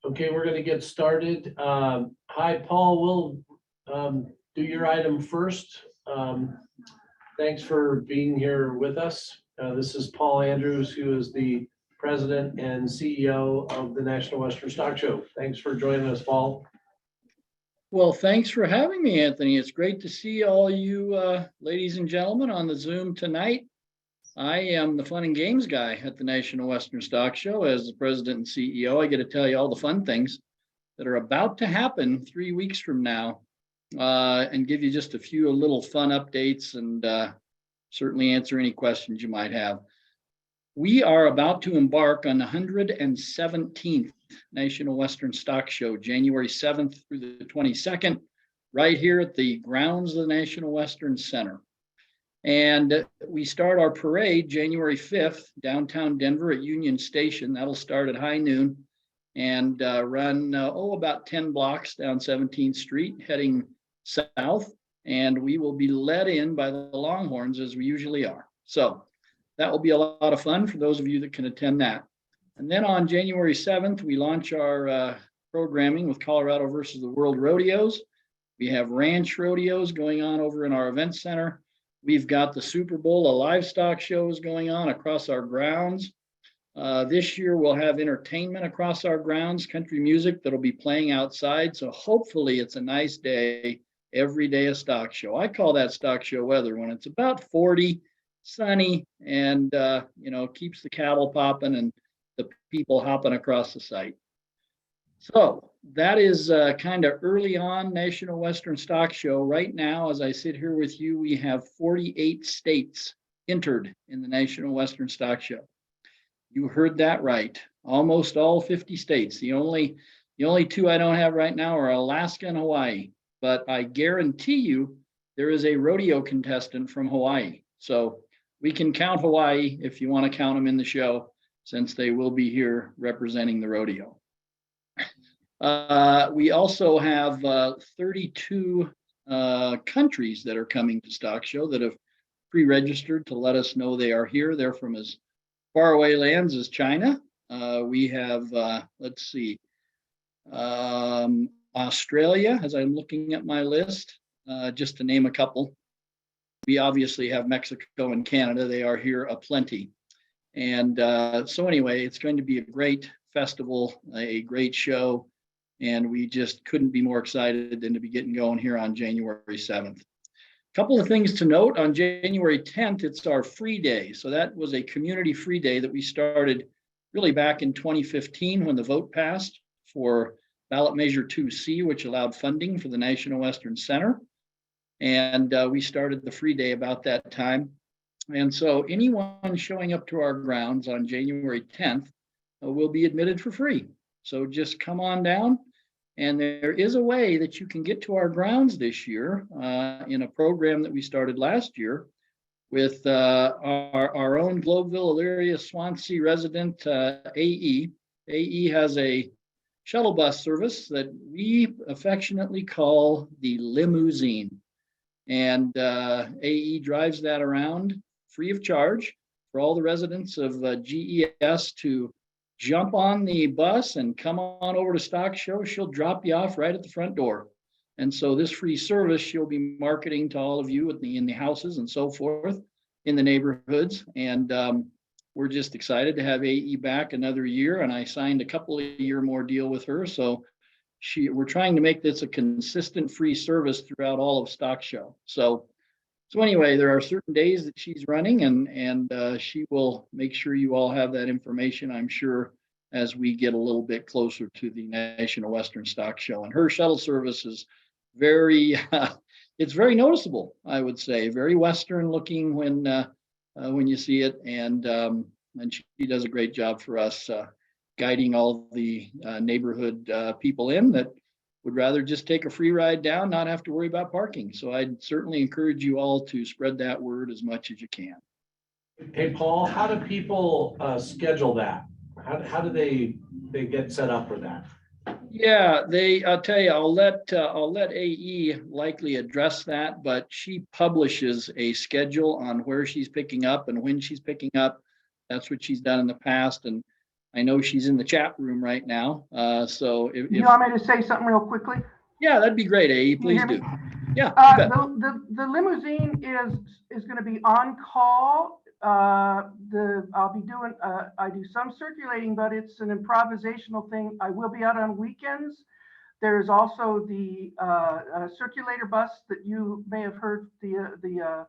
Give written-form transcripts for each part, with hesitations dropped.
Okay, we're going to get started. Hi, Paul. We'll do your item first. Thanks for being here with us. This is Paul Andrews, who is the president and CEO of the National Western Stock Show. Thanks for joining us, Paul. Well, thanks for having me, Anthony. It's great to see all you ladies and gentlemen on the Zoom tonight. I am the fun and games guy at the National Western Stock Show. As the president and CEO, I get to tell you all the fun things that are about to happen 3 weeks from now, and give you just a few little fun updates and certainly answer any questions you might have. We are about to embark on the 117th National Western Stock Show, January 7th through the 22nd, right here at the grounds of the National Western Center. And we start our parade January 5th, downtown Denver at Union Station. That'll start at high noon and run, about 10 blocks down 17th Street, heading south. And we will be led in by the Longhorns, as we usually are. So that will be a lot of fun for those of you that can attend that. And then on January 7th, we launch our programming with Colorado versus the World Rodeos. We have ranch rodeos going on over in our event center. We've got the Super Bowl of livestock shows going on across our grounds. This year, we'll have entertainment across our grounds, country music that'll be playing outside. So hopefully it's a nice day, every day a stock show. I call that stock show weather when it's about 40, sunny, and keeps the cattle popping and the people hopping across the site. So that is kind of early on National Western Stock Show. Right now, as I sit here with you, we have 48 states entered in the National Western Stock Show. You heard that right. Almost all 50 states. The only two I don't have right now are Alaska and Hawaii. But I guarantee you there is a rodeo contestant from Hawaii. So we can count Hawaii if you want to count them in the show, since they will be here representing the rodeo. We also have 32 countries that are coming to Stock Show that have pre-registered to let us know they are here. They're from as far away lands as China. We have, Australia, as I'm looking at my list, just to name a couple. We obviously have Mexico and Canada. They are here aplenty. And so anyway, it's going to be a great festival, a great show. And we just couldn't be more excited than to be getting going here on January 7th. A couple of things to note. On January 10th, it's our free day. So that was a community free day that we started really back in 2015 when the vote passed for ballot measure 2C, which allowed funding for the National Western Center. And we started the free day about that time. And so anyone showing up to our grounds on January 10th will be admitted for free. So just come on down. And there is a way that you can get to our grounds this year in a program that we started last year with our own Globeville, Elyria, Swansea resident, AE. AE has a shuttle bus service that we affectionately call the limousine. And AE drives that around free of charge for all the residents of GES to jump on the bus and come on over to Stock Show. She'll drop you off right at the front door. And so this free service, she'll be marketing to all of you in the houses and so forth in the neighborhoods. And we're just excited to have AE back another year. And I signed a couple of year more deal with her. So we're trying to make this a consistent free service throughout all of Stock Show. So anyway, there are certain days that she's running, and she will make sure you all have that information, I'm sure, as we get a little bit closer to the National Western Stock Show. And her shuttle service is it's very noticeable, I would say, very Western looking when you see it, and she does a great job for us guiding all the neighborhood people in that would rather just take a free ride down, not have to worry about parking. So I'd certainly encourage you all to spread that word as much as you can. Hey, Paul, how do people schedule that? How do they get set up for that? Yeah, I'll tell you, I'll let AE likely address that, but she publishes a schedule on where she's picking up and when she's picking up. That's what she's done in the past. And I know she's in the chat room right now. So if, You want me to say something real quickly? yeah, that'd be great, AE. Can you Please hear me? do. Yeah, you bet. The limousine is going to be on call. I'll be doing, I do some circulating, but it's an improvisational thing. I will be out on weekends. There's also the circulator bus that you may have heard, the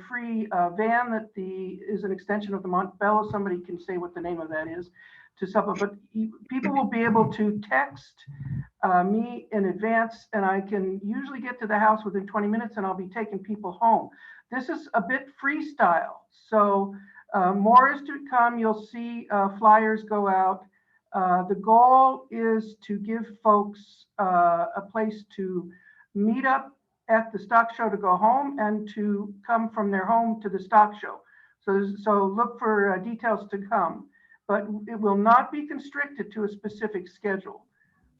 free van that is an extension of the Montbello. Somebody can say what the name of that is to supplement, but people will be able to text me in advance, and I can usually get to the house within 20 minutes, and I'll be taking people home. This is a bit freestyle, so more is to come. You'll see flyers go out. The goal is to give folks a place to meet up at the stock show to go home and to come from their home to the stock show. So look for details to come, but it will not be constricted to a specific schedule.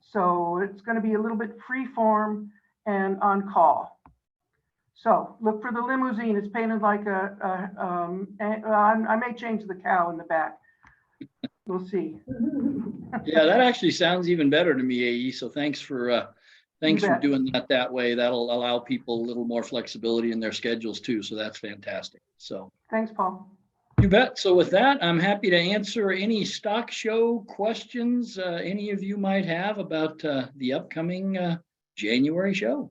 So it's going to be a little bit free form and on call. So look for the limousine. It's painted like I may change the cow in the back. We'll see. Yeah, that actually sounds even better to me, AE. So thanks for doing that way. That'll allow people a little more flexibility in their schedules too. So that's fantastic. So thanks, Paul. You bet. So with that, I'm happy to answer any stock show questions any of you might have about the upcoming January show.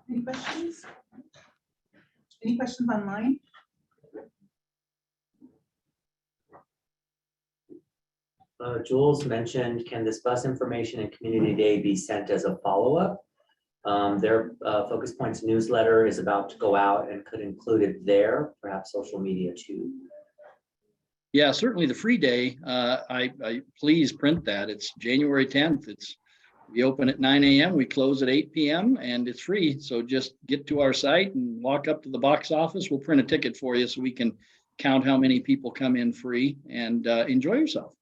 Any questions? Any questions online? Jules mentioned, can this bus information and community day be sent as a follow-up? Their Focus Points newsletter is about to go out and could include it there, perhaps social media too. Yeah, certainly the free day. I please print that. It's January 10th. We open at 9 a.m. We close at 8 p.m. and it's free. So just get to our site and walk up to the box office. We'll print a ticket for you so we can count how many people come in free and enjoy yourself.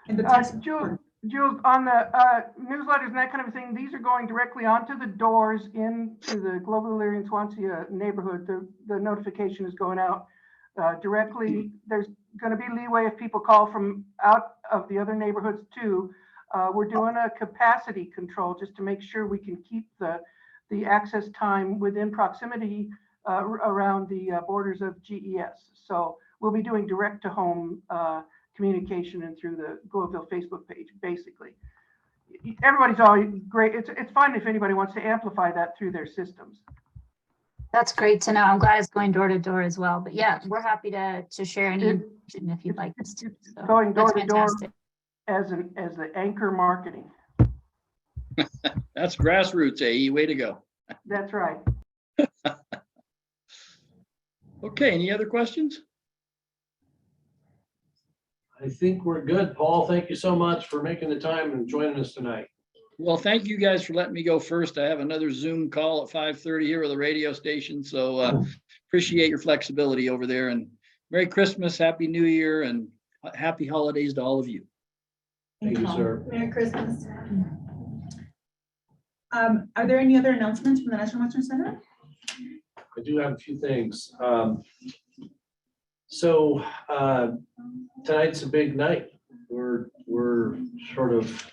And Jules, on the newsletters and that kind of thing, these are going directly onto the doors into the Global Illyrian Swansea neighborhood. The notification is going out directly. There's going to be leeway if people call from out of the other neighborhoods too. We're doing a capacity control just to make sure we can keep the access time within proximity around the borders of GES. So we'll be doing direct to home communication and through the Globeville Facebook page, basically. Everybody's always great. It's fine if anybody wants to amplify that through their systems. That's great to know. I'm glad it's going door to door as well. But yeah, we're happy to share any information if you'd like us to. So going door to door fantastic. as the anchor marketing. That's grassroots, AE. Way to go. That's right. Okay, any other questions? I think we're good. Paul, thank you so much for making the time and joining us tonight. Well, thank you guys for letting me go first. I have another Zoom call at 5:30 here with the radio station. So appreciate your flexibility over there, and Merry Christmas, Happy New Year, and happy holidays to all of you. Thank you, sir. Merry Christmas. Are there any other announcements from the National Western Center? I do have a few things. So tonight's a big night. We're sort of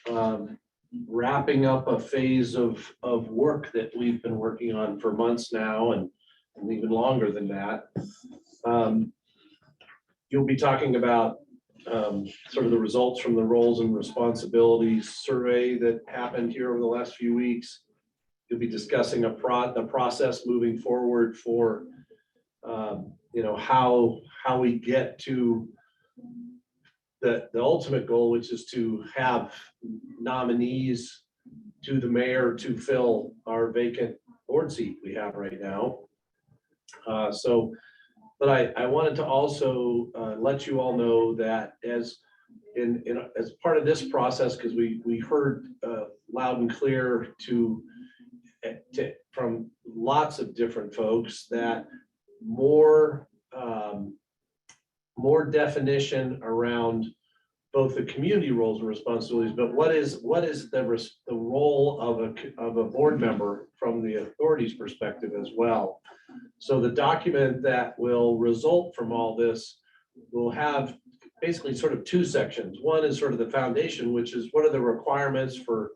wrapping up a phase of work that we've been working on for months now, and even longer than that. You'll be talking about sort of the results from the roles and responsibilities survey that happened here over the last few weeks. You'll be discussing the process moving forward for how we get to the ultimate goal, which is to have nominees to the mayor to fill our vacant board seat we have right now. But I wanted to also let you all know that as part of this process, because we heard loud and clear from lots of different folks that more definition around both the community roles and responsibilities, but what is the role of a board member from the authority's perspective as well. So the document that will result from all this will have basically sort of two sections. One is sort of the foundation, which is what are the requirements for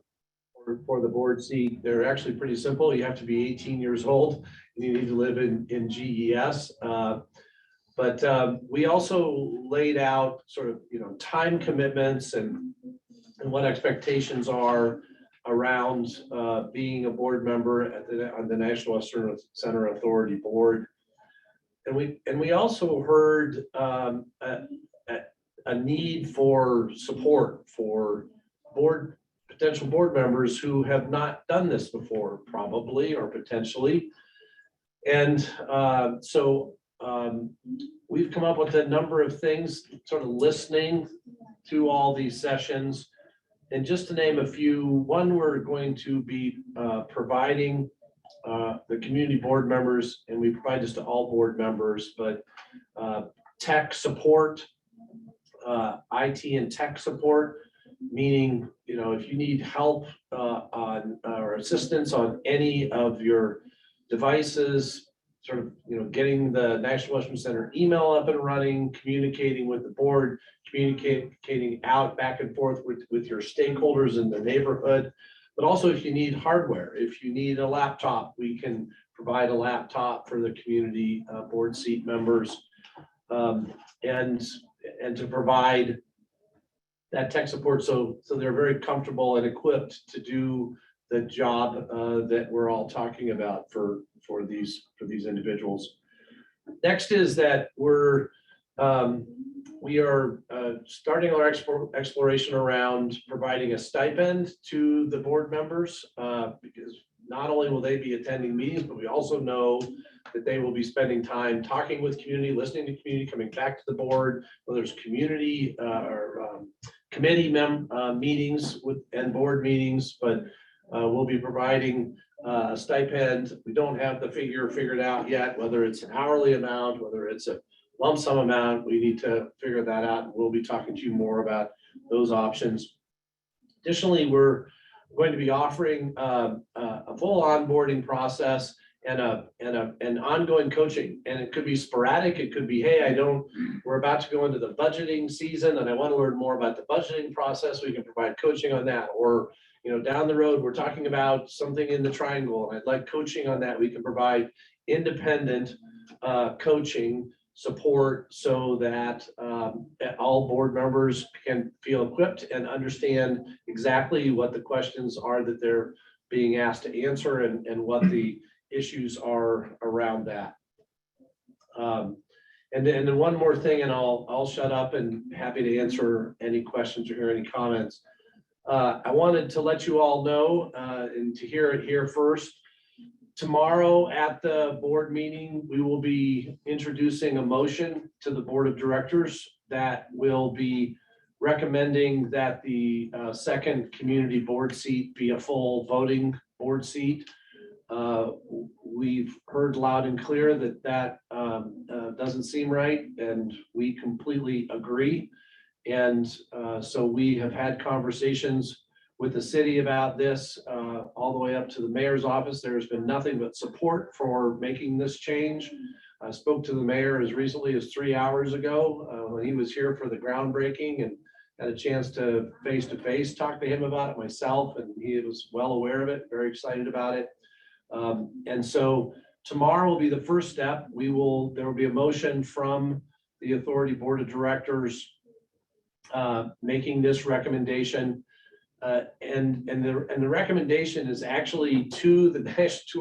the board seat. They're actually pretty simple. You have to be 18 years old and you need to live in GES. But we also laid out sort of, time commitments and what expectations are around being a board member on the National Western Center Authority Board. And we also heard a need for support for potential board members who have not done this before, probably or potentially. And so we've come up with a number of things, sort of listening to all these sessions. And just to name a few, one, we're going to be providing the community board members, and we provide this to all board members, but tech support, IT and tech support, meaning, if you need help on or assistance on any of your devices, sort of, getting the National Western Center email up and running, communicating with the board, communicating out back and forth with your stakeholders in the neighborhood. But also if you need hardware, if you need a laptop, we can provide a laptop for the community board seat members. And to provide that tech support so they're very comfortable and equipped to do the job that we're all talking about for these individuals. Next is that we are starting our exploration around providing a stipend to the board members, because not only will they be attending meetings, but we also know that they will be spending time talking with community, listening to community, coming back to the board, whether it's community or committee meetings and board meetings, but we'll be providing a stipend. We don't have the figure figured out yet, whether it's an hourly amount, whether it's a lump sum amount. We need to figure that out, and we'll be talking to you more about those options. Additionally, we're going to be offering a full onboarding process and an ongoing coaching, and it could be sporadic. It could be, hey, we're about to go into the budgeting season and I want to learn more about the budgeting process. We can provide coaching on that. Or, down the road, we're talking about something in the triangle and I'd like coaching on that. We can provide independent coaching support so that all board members can feel equipped and understand exactly what the questions are that they're being asked to answer and what the issues are around that. And then one more thing, and I'll shut up and happy to answer any questions or hear any comments. I wanted to let you all know and to hear it here first. Tomorrow at the board meeting, we will be introducing a motion to the board of directors that will be recommending that the second community board seat be a full voting board seat. We've heard loud and clear that doesn't seem right, and we completely agree. And so we have had conversations with the city about this all the way up to the mayor's office. There's been nothing but support for making this change. I spoke to the mayor as recently as 3 hours ago when he was here for the groundbreaking, and had a chance to face-to-face talk to him about it myself, and he was well aware of it, very excited about it. And so tomorrow will be the first step. There will be a motion from the authority board of directors making this recommendation. And the recommendation is actually to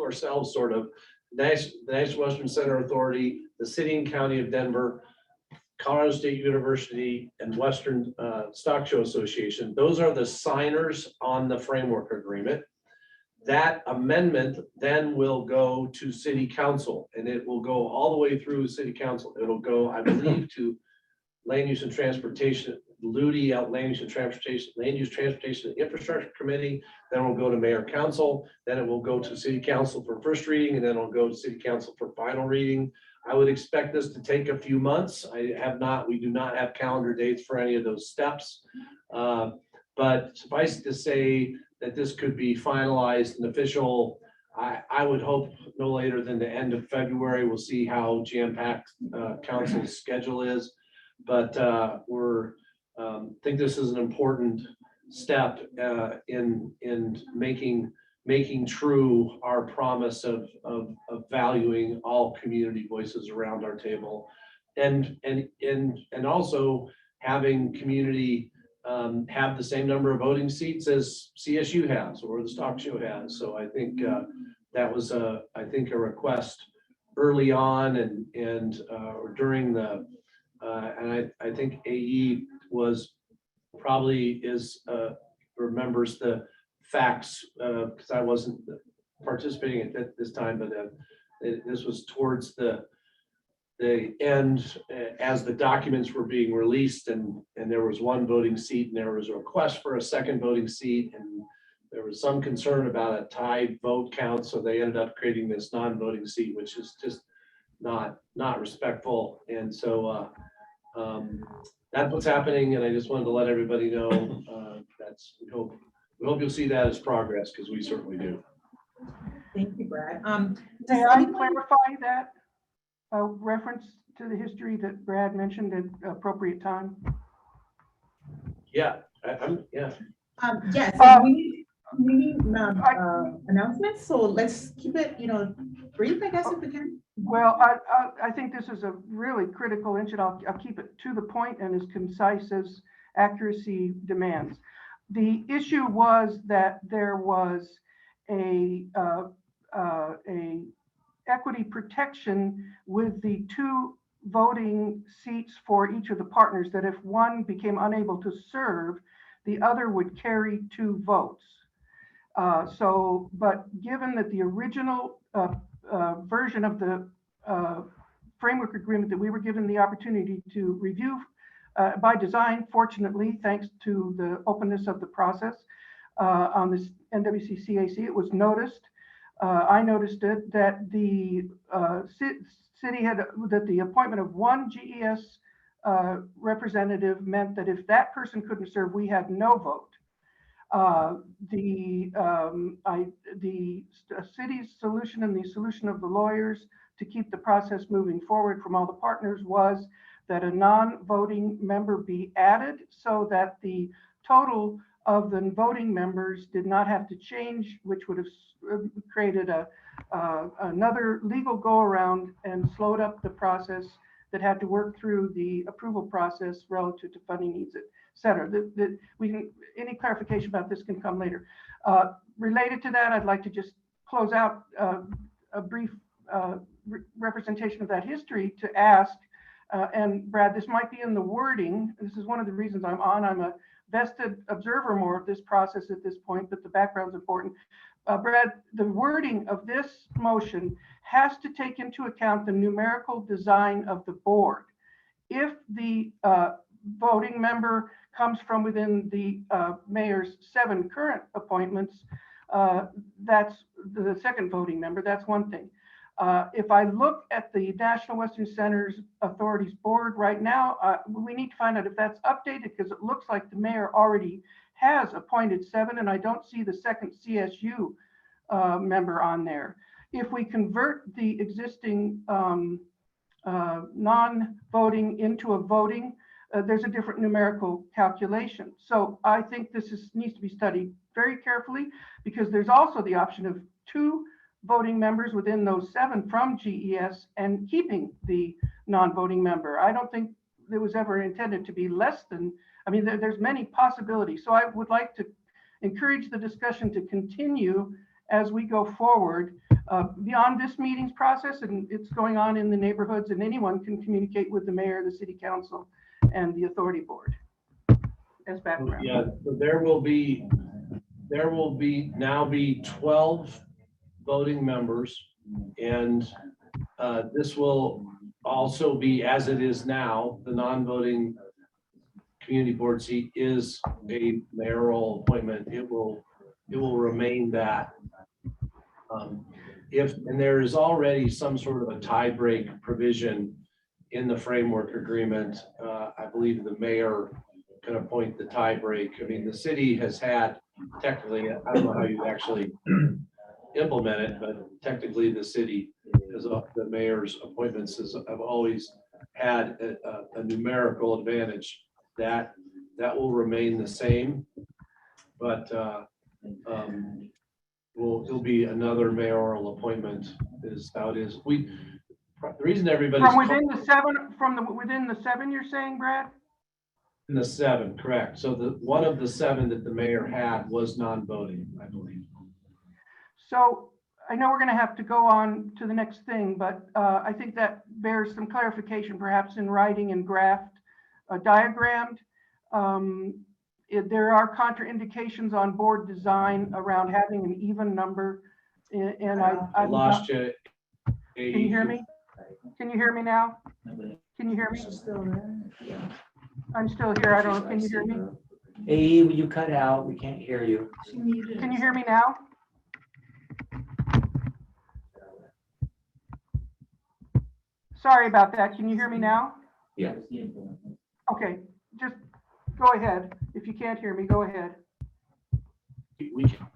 ourselves, sort of, the National Western Center Authority, the City and County of Denver, Colorado State University, and Western Stock Show Association. Those are the signers on the framework agreement. That amendment then will go to City Council, and it will go all the way through City Council. It'll go, I believe, to Land Use and Transportation, LUTI, Land Use, Transportation, and Infrastructure Committee. Then we'll go to Mayor Council. Then it will go to City Council for first reading, and then it'll go to City Council for final reading. I would expect this to take a few months. We do not have calendar dates for any of those steps. But suffice to say that this could be finalized and official. I would hope no later than the end of February. We'll see how jam-packed council's schedule is. but think this is an important step in making true our promise of valuing all community voices around our table, and also having community have the same number of voting seats as CSU has or the stock show has. So I think that was a request early on and or during the and I think AE remembers the facts because I wasn't participating at this time, but this was towards the end as the documents were being released, and there was one voting seat and there was a request for a second voting seat, and there was some concern about a tied vote count, so they ended up creating this non-voting seat, which is just not respectful. And so that's what's happening, and I just wanted to let everybody know we hope you'll see that as progress, because we certainly do. Thank you, Brad. May Does I anyone- clarify that reference to the history that Brad mentioned at appropriate time? Yeah, Yes, Uh, we need announcements, so let's keep it, brief, I guess, if we can. Well, I think this is a really critical issue. I'll keep it to the point and as concise as accuracy demands. The issue was that there was a equity protection with the 2 voting seats for each of the partners, that if one became unable to serve, the other would carry 2 votes. But given that the original version of the framework agreement that we were given the opportunity to review by design, fortunately, thanks to the openness of the process on this NWC CAC, it was noticed. I noticed it that the city that the appointment of 1 GES representative meant that if that person couldn't serve, we had no vote. The city's solution and the solution of the lawyers to keep the process moving forward from all the partners was that a non-voting member be added so that the total of the voting members did not have to change, which would have created another legal go around and slowed up the process that had to work through the approval process relative to funding needs, et cetera. Any clarification about this can come later. Related to that, I'd like to just close out a brief representation of that history to ask, and Brad, this might be in the wording. This is one of the reasons I'm on. I'm a vested observer more of this process at this point, but the background's important. Brad, the wording of this motion has to take into account the numerical design of the board. If the voting member comes from within the mayor's 7 current appointments, that's the second voting member, that's one thing. If I look at the National Western Centers Authorities Board right now, we need to find out if that's updated, because it looks like the mayor already has appointed 7, and I don't see the second CSU member on there. If we convert the existing non-voting into a voting, there's a different numerical calculation. So I think this needs to be studied very carefully, because there's also the option of 2 voting members within those 7 from GES and keeping the non-voting member. I don't think it was ever intended to be less than, there's many possibilities. So I would like to encourage the discussion to continue as we go forward beyond this meeting's process, and it's going on in the neighborhoods, and anyone can communicate with the mayor, the city council, and the authority board as background. Yeah, so there will now be 12 voting members, and this will also be, as it is now, the non-voting community board seat is a mayoral appointment. It will remain that. And there is already some sort of a tie break provision in the framework agreement. I believe the mayor can appoint the tie break. The city has had technically, I don't know how you actually implement it, but technically the city, as the mayor's appointments have always had a numerical advantage. That will remain the same, but it'll be another mayoral appointment is how it is. The reason everybody's From within the seven, you're saying, Brad? in the 7, correct. So one of the 7 that the mayor had was non-voting, I believe. So I know we're going to have to go on to the next thing, but I think that bears some clarification, perhaps in writing and graphed, diagrammed. There are contraindications on board design around having an even number. And I lost you. Can you hear me? Can you hear me now? Can you hear me? I'm still here. I don't know. Can you hear me? Hey, you cut out. We can't hear you. Can you hear me now? Sorry about that. Can you hear me now? Yeah. Okay, just go ahead. If you can't hear me, go ahead. We can.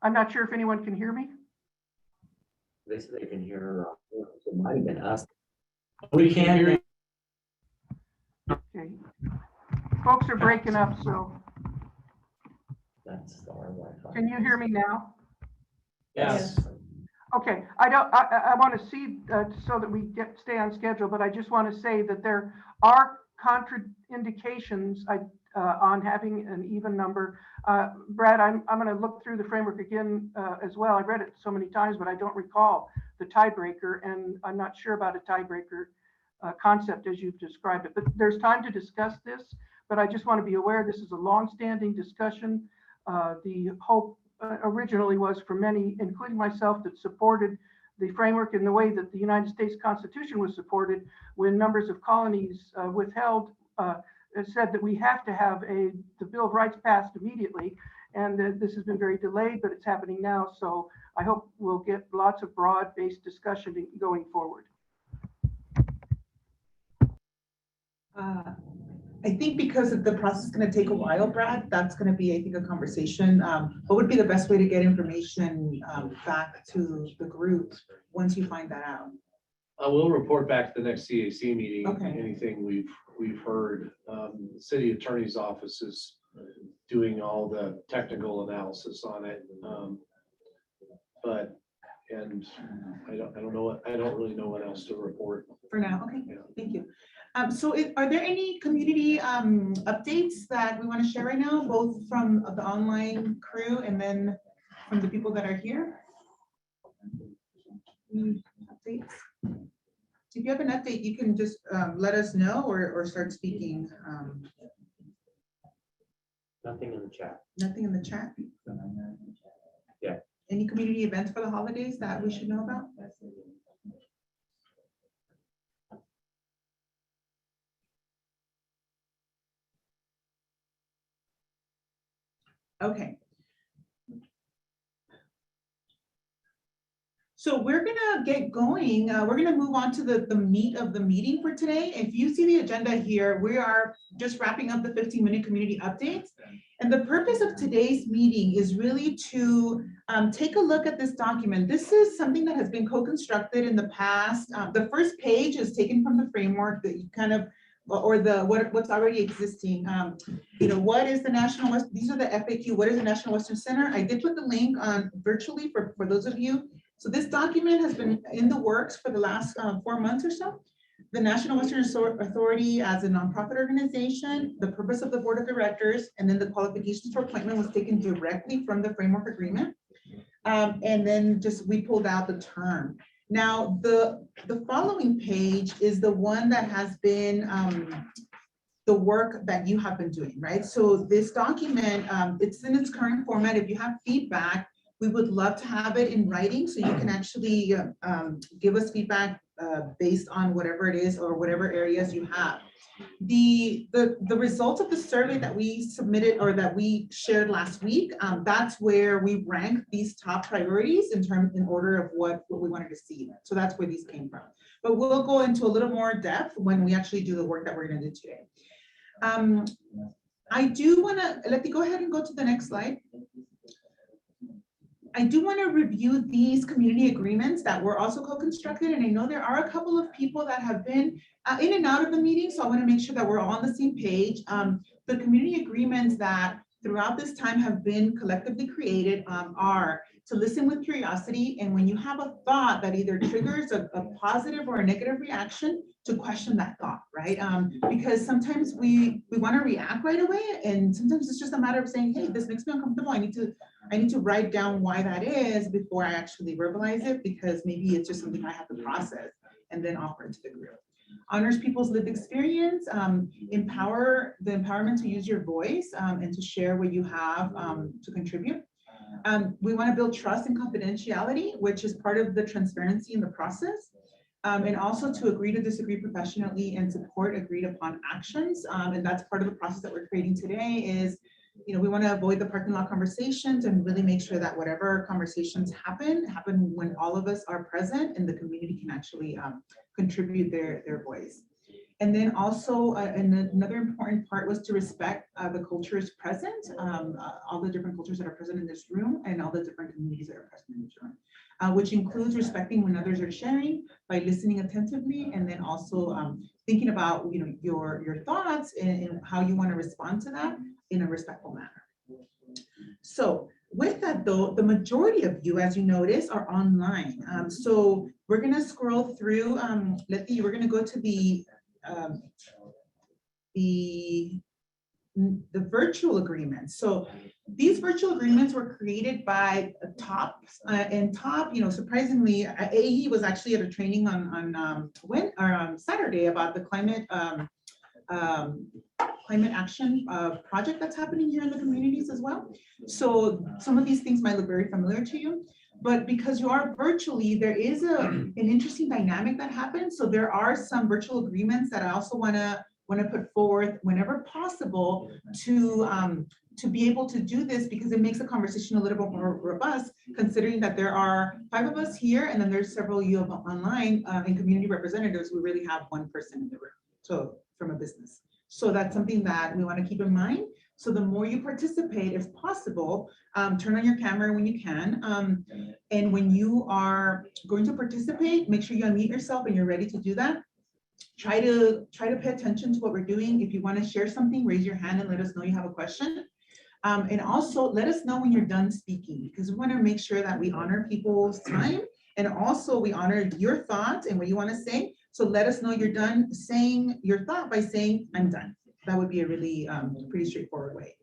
I'm not sure if anyone can hear me. They said they can hear, it might have been us. We can hear you. Okay. Folks are breaking up, so That's our Wi-Fi. can you hear me now? Yes. Okay, I want to see so that we stay on schedule, but I just want to say that there are contraindications on having an even number. Brad, I'm going to look through the framework again as well. I've read it so many times, but I don't recall the tiebreaker, and I'm not sure about a tiebreaker concept as you've described it. But there's time to discuss this, but I just want to be aware this is a long-standing discussion. The hope originally was for many, including myself, that supported the framework in the way that the United States Constitution was supported when numbers of colonies withheld, said that we have to have the Bill of Rights passed immediately. And this has been very delayed, but it's happening now. So I hope we'll get lots of broad-based discussion going forward. I think because the process is going to take a while, Brad, that's going to be, I think, a conversation. What would be the best way to get information back to the group once you find that out? We'll report back to the next CAC meeting. Okay. Anything we've heard. The city attorney's office is doing all the technical analysis on it. I don't really know what else to report. For now, okay, Yeah. thank you. So are there any community updates that we want to share right now, both from the online crew and then from the people that are here? Any updates? If you have an update, you can just let us know or start speaking. Nothing in the chat. Nothing in the chat? Yeah. Any community events for the holidays that we should know about? Okay. So we're gonna get going. We're gonna move on to the meat of the meeting for today. If you see the agenda here, we are just wrapping up the 15-minute community updates. And the purpose of today's meeting is really to take a look at this document. This is something that has been co-constructed in the past. The first page is taken from the framework that you kind of, or what's already existing. What is the National West? These are the FAQ. What is the National Western Center? I did put the link on virtually for those of you. So this document has been in the works for the last 4 months or so. The National Western Authority as a nonprofit organization, the purpose of the board of directors, and then the qualifications for appointment was taken directly from the framework agreement. And then we pulled out the term. Now, the following page is the one that has been the work that you have been doing, right? So this document, it's in its current format. If you have feedback, We would love to have it in writing so you can actually give us feedback based on whatever it is or whatever areas you have. The results of the survey that we submitted or that we shared last week, that's where we ranked these top priorities in order of what we wanted to see. So that's where these came from. But we'll go into a little more depth when we actually do the work that we're going to do today. I do want to let me go ahead and go to the next slide. I do want to review these community agreements that were also co-constructed, and I know there are a couple of people that have been in and out of the meeting, so I want to make sure that we're all on the same page. The community agreements that throughout this time have been collectively created are to listen with curiosity, and when you have a thought that either triggers a positive or a negative reaction, to question that thought, right? Because sometimes we want to react right away, and sometimes it's just a matter of saying, hey, this makes me uncomfortable. I need to write down why that is before I actually verbalize it, because maybe it's just something I have to process and then offer it to the group. Honors people's lived experience, empower the empowerment to use your voice and to share what you have to contribute. We want to build trust and confidentiality, which is part of the transparency in the process. And also to agree to disagree professionally and support agreed upon actions. And that's part of the process that we're creating today is, you know, we want to avoid the parking lot conversations and really make sure that whatever conversations happen when all of us are present and the community can actually contribute their voice. And then also another important part was to respect the cultures present, all the different cultures that are present in this room and all the different communities that are present in this room, which includes respecting when others are sharing by listening attentively, and then also thinking about, you know, your thoughts and how you want to respond to that in a respectful manner. So with that though, the majority of you, as you notice, are online. So we're gonna scroll through, we're gonna go to the virtual agreements. So these virtual agreements were created by Top, and Top, you know, surprisingly, he was actually at a training on Saturday about the climate action project that's happening here in the communities as well. So some of these things might look very familiar to you, but because you are virtually, there is an interesting dynamic that happens. So there are some virtual agreements that I also want to put forth whenever possible to be able to do this, because it makes the conversation a little bit more robust, considering that there are 5 of us here and then there's several of you online and community representatives. We really have one person in the room, so from a business. So that's something that we want to keep in mind. So the more you participate, if possible, turn on your camera when you can. And when you are going to participate, make sure you unmute yourself and you're ready to do that. Try to pay attention to what we're doing. If you want to share something, raise your hand and let us know you have a question. And also let us know when you're done speaking, because we want to make sure that we honor people's time, and also we honor your thoughts and what you want to say. So let us know you're done saying your thought by saying, I'm done. That would be a really pretty straightforward way.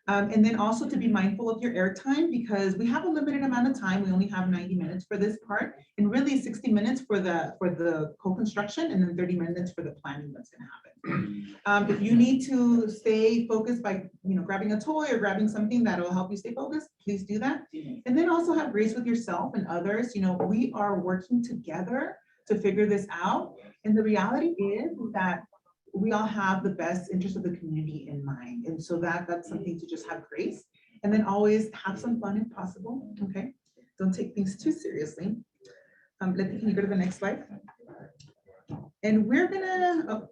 And then also to be mindful of your airtime, because we have a limited amount of time. We only have 90 minutes for this part, and really 60 minutes for the co-construction, and then 30 minutes for the planning that's going to happen. If you need to stay focused by, you know, grabbing a toy or grabbing something that will help you stay focused, please do that. And then also have grace with yourself and others. You know, we are working together to figure this out, and the reality is that we all have the best interest of the community in mind. And so that's something to just have grace, and then always have some fun if possible, okay? Don't take things too seriously. Can you go to the next slide? And we're gonna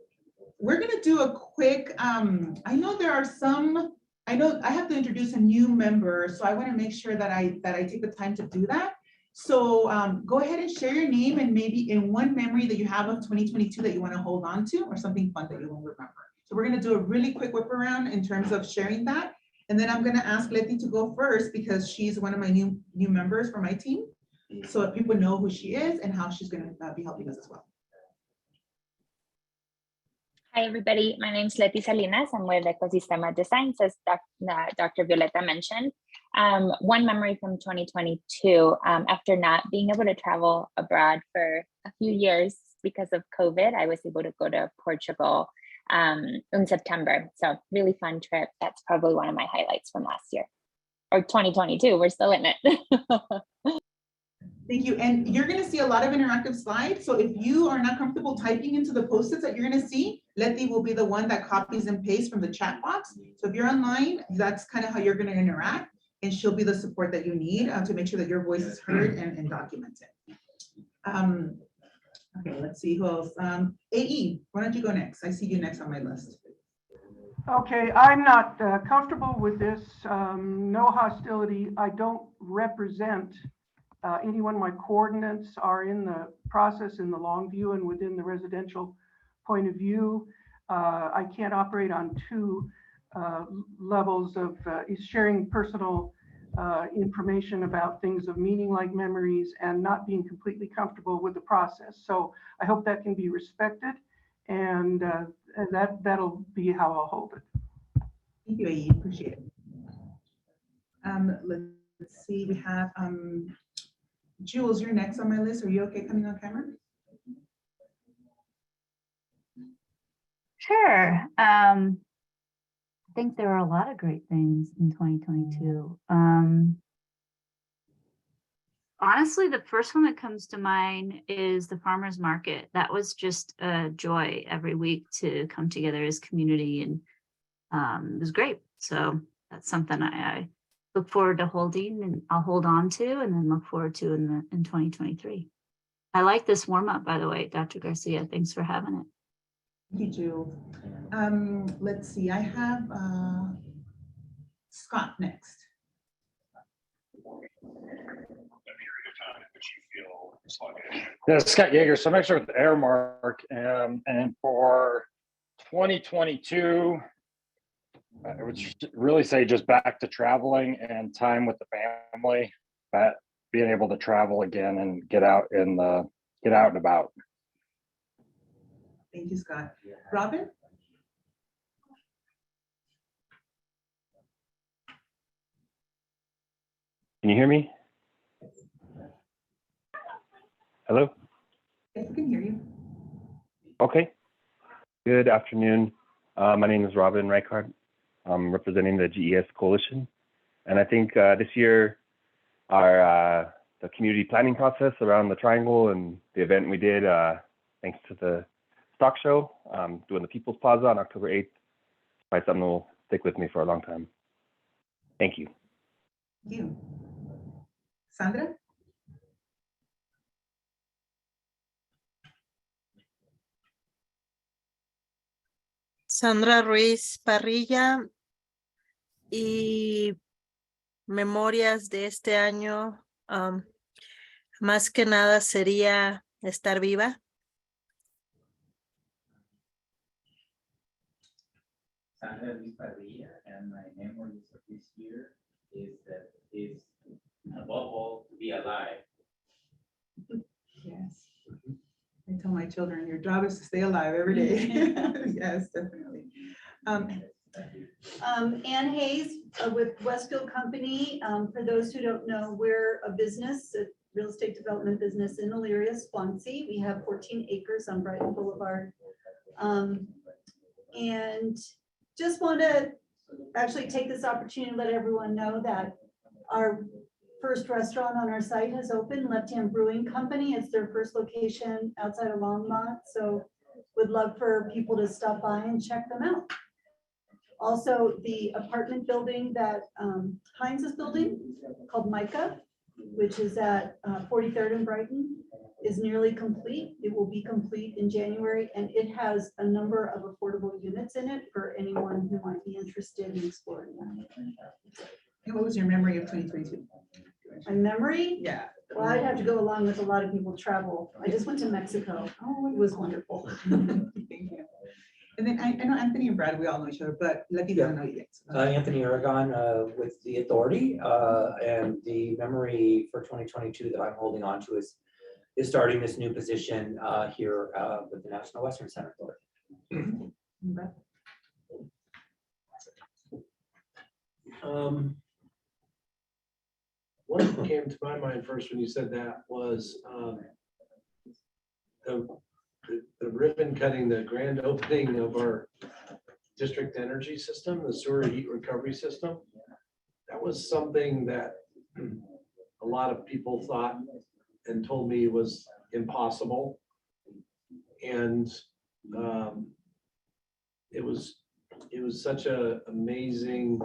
do a quick, I know there are some, I have to introduce a new member, so I wanna make sure that I take the time to do that. So go ahead and share your name and maybe in one memory that you have of 2022 that you want to hold on to, or something fun that you will remember. So we're going to do a really quick whip around in terms of sharing that. And then I'm going to ask Letty to go first, because she's one of my new members for my team. So that people know who she is and how she's going to be helping us as well. Hi, everybody. My name is Letty Salinas. I'm with Ecosistema Designs, as Dr. Violeta mentioned. One memory from 2022, after not being able to travel abroad for a few years because of COVID, I was able to go to Portugal in September. So really fun trip. That's probably one of my highlights from last year. or 2022, we're still in it. Thank you. And you're gonna see a lot of interactive slides. So if you are not comfortable typing into the post-its that you're gonna see, Letty will be the one that copies and pastes from the chat box. So if you're online, that's kind of how you're gonna interact, and she'll be the support that you need to make sure that your voice is heard and documented. Okay, let's see who else. AE, why don't you go next? I see you next on my list. Okay, I'm not comfortable with this. No hostility. I don't represent anyone. My coordinates are in the process in the long view and within the residential point of view. I can't operate on two levels of sharing personal information about things of meaning like memories and not being completely comfortable with the process. So I hope that can be respected, and that'll be how I'll hold it. Thank you, AE, appreciate it. Let's see, we have Jules, you're next on my list. Are you okay coming on camera? Sure. I think there are a lot of great things in 2022. Honestly, the first one that comes to mind is the farmers market. That was just a joy every week to come together as community, and it was great. So that's something I look forward to holding, and I'll hold on to, and then look forward to in 2023. I like this warm up, by the way, Dr. Garcia. Thanks for having it. Thank you, Jules. Let's see, I have Scott next. Yeah, Scott Yeager. So I'm actually with Airmark, and for 2022, I would really say just back to traveling and time with the family. That being able to travel again and get out and about. Thank you, Scott. Robin? Can you hear me? Hello? Yes, we can hear you. Okay. Good afternoon. My name is Robin Reichart. I'm representing the GES Coalition. And I think this year, the community planning process around the Triangle and the event we did, thanks to the stock show, doing the People's Plaza on October 8th, probably something that will stick with me for a long time. Thank you. Thank you. Sandra? Sandra Ruiz Parrilla, y memorias de este año, más que nada sería estar viva. Sandra Ruiz Parrilla, and my memories of this year is above all to be alive. Yes. I tell my children, your job is to stay alive every day. Yes, definitely. Ann Hayes with Westfield Company. For those who don't know, we're a business, a real estate development business in Elyria, Swansea. We have 14 acres on Brighton Boulevard. And just want to actually take this opportunity to let everyone know that our first restaurant on our site has opened, Left Hand Brewing Company. It's their first location outside of Longmont. So would love for people to stop by and check them out. Also, the apartment building that Heinz is building called Micah, which is at 43rd and Brighton, is nearly complete. It will be complete in January, and it has a number of affordable units in it for anyone who might be interested in exploring that. And what was your memory of 2022? My memory? Yeah. Well, I'd have to go along with a lot of people travel. I just went to Mexico. Oh, it was wonderful. Thank you. And then I know Anthony and Brad, we all know each other, but Letty doesn't know you yet. So. Anthony Aragon with the Authority, and the memory for 2022 that I'm holding on to is starting this new position here with the National Western Center Authority. What came to my mind first when you said that was the ribbon cutting, the grand opening of our district energy system, the sewer heat recovery system. That that was something that a lot of people thought and told me was impossible. And it was such a amazing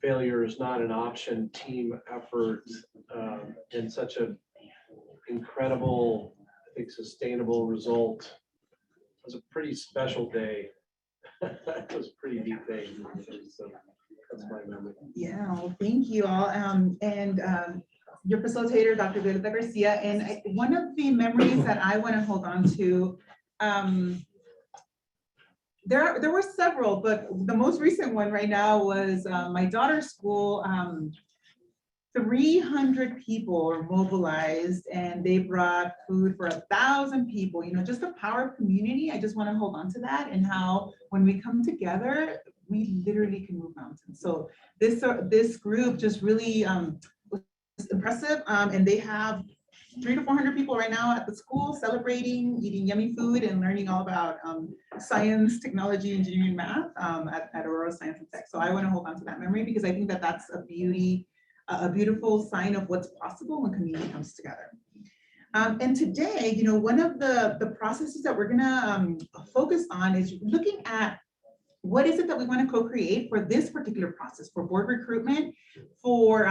failure is not an option team effort, and such a incredible, I think, sustainable result. It was a pretty special day. It was a pretty neat day. So that's my memory. Yeah, well, thank you all. Your facilitator, Dr. Violeta Garcia, and one of the memories that I want to hold on to, there were several, but the most recent one right now was my daughter's school. 300 people were mobilized and they brought food for 1,000 people. You know, just the power of community. I just want to hold on to that, and how when we come together, we literally can move mountains. So this group just really was impressive, and they have 300 to 400 people right now at the school celebrating, eating yummy food, and learning all about science, technology, engineering, math at Aurora Science and Tech. So I want to hold on to that memory because I think that that's a beautiful sign of what's possible when community comes together. And today, you know, one of the processes that we're gonna focus on is looking at what is it that we want to co-create for this particular process, for board recruitment, for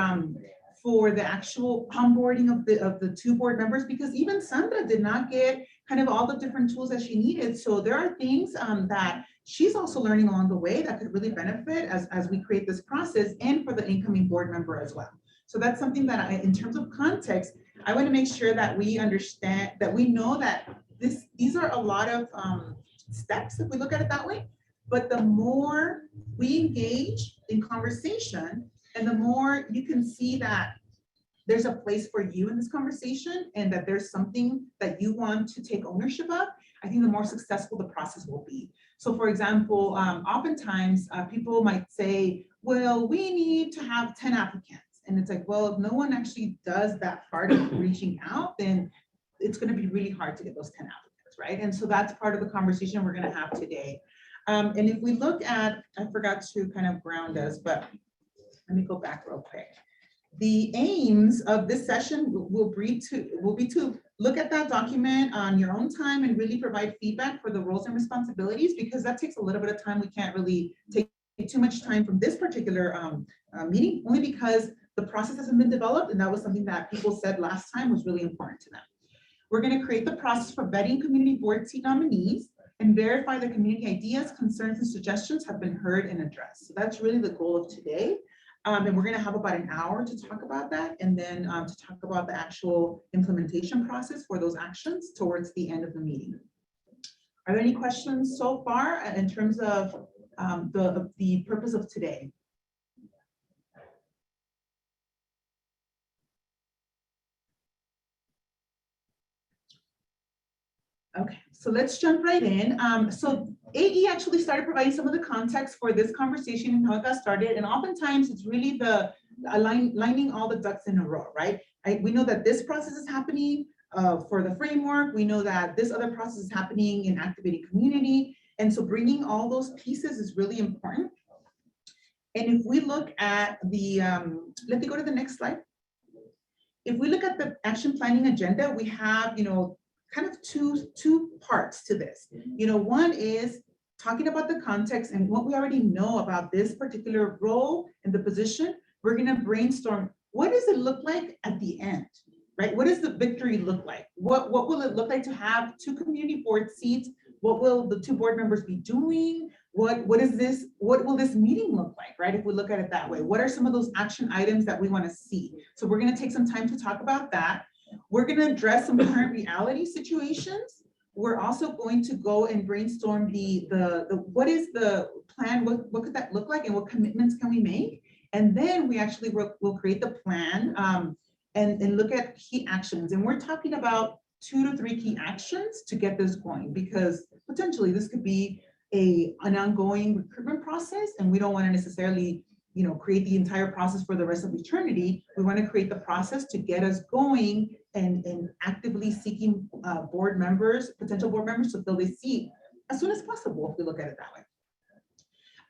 the actual onboarding of the two board members, because even Sandra did not get kind of all the different tools that she needed. So there are things that she's also learning along the way that could really benefit as we create this process, and for the incoming board member as well. So that's something that in terms of context, I want to make sure that we understand, that we know that these are a lot of steps if we look at it that way. But the more we engage in conversation, and the more you can see that there's a place for you in this conversation, and that there's something that you want to take ownership of, I think the more successful the process will be. So for example, oftentimes people might say, well, we need to have 10 applicants. And it's like, well, if no one actually does that part of reaching out, then it's going to be really hard to get those 10 applicants, right? And so that's part of the conversation we're going to have today. And if we look at, I forgot to kind of ground us, but let me go back real quick. The aims of this session will be to look at that document on your own time and really provide feedback for the roles and responsibilities, because that takes a little bit of time. We can't really take too much time from this particular meeting, only because the process hasn't been developed, and that was something that people said last time was really important to them. We're going to create the process for vetting community board seat nominees and verify the community ideas, concerns, and suggestions have been heard and addressed. So that's really the goal of today. And we're going to have about an hour to talk about that, and then to talk about the actual implementation process for those actions towards the end of the meeting. Are there any questions so far in terms of the purpose of today? Okay, so let's jump right in. So AE actually started providing some of the context for this conversation and how it got started. And oftentimes it's really the lining all the ducks in a row, right? We know that this process is happening for the framework. We know that this other process is happening in activating community. And so bringing all those pieces is really important. And if we look at the, let me go to the next slide. If we look at the action planning agenda, we have, you know, kind of two parts to this. You know, one is talking about the context and what we already know about this particular role and the position. We're going to brainstorm, what does it look like at the end, right? What does the victory look like? What will it look like to have 2 community board seats? What will the 2 board members be doing? What will this meeting look like, right? If we look at it that way, what are some of those action items that we want to see? So we're going to take some time to talk about that. We're going to address some current reality situations. We're also going to go and brainstorm what is the plan, what could that look like, and what commitments can we make? And then we actually will create the plan and look at key actions. And we're talking about 2 to 3 key actions to get this going, because potentially this could be an ongoing recruitment process, and we don't want to necessarily, you know, create the entire process for the rest of eternity. We want to create the process to get us going and actively seeking board members, potential board members, to fill this seat as soon as possible, if we look at it that way.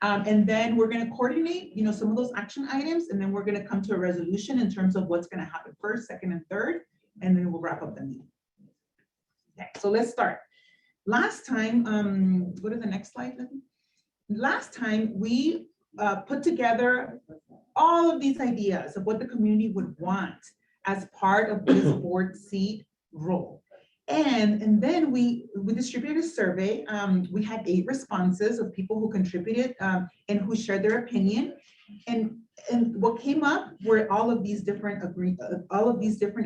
And then we're gonna coordinate, some of those action items, and then we're gonna come to a resolution in terms of what's gonna happen first, second, and third, and then we'll wrap up the meeting. Okay, so let's start. Last time, go to the next slide. Libby. Last time, we put together all of these ideas of what the community would want as part of this board seat role. And then we distributed a survey. We had 8 responses of people who contributed and who shared their opinion. And what came up were all of these different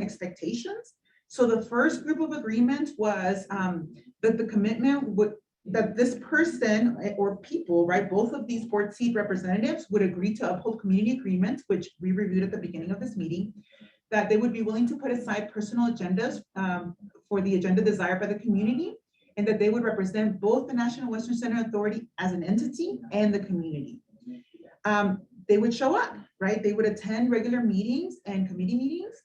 expectations. So the first group of agreements was that the commitment that this person or people, right, both of these board seat representatives would agree to uphold community agreements, which we reviewed at the beginning of this meeting, that they would be willing to put aside personal agendas for the agenda desired by the community, and that they would represent both the National Western Center Authority as an entity and the community. They would show up, right? They would attend regular meetings and committee meetings.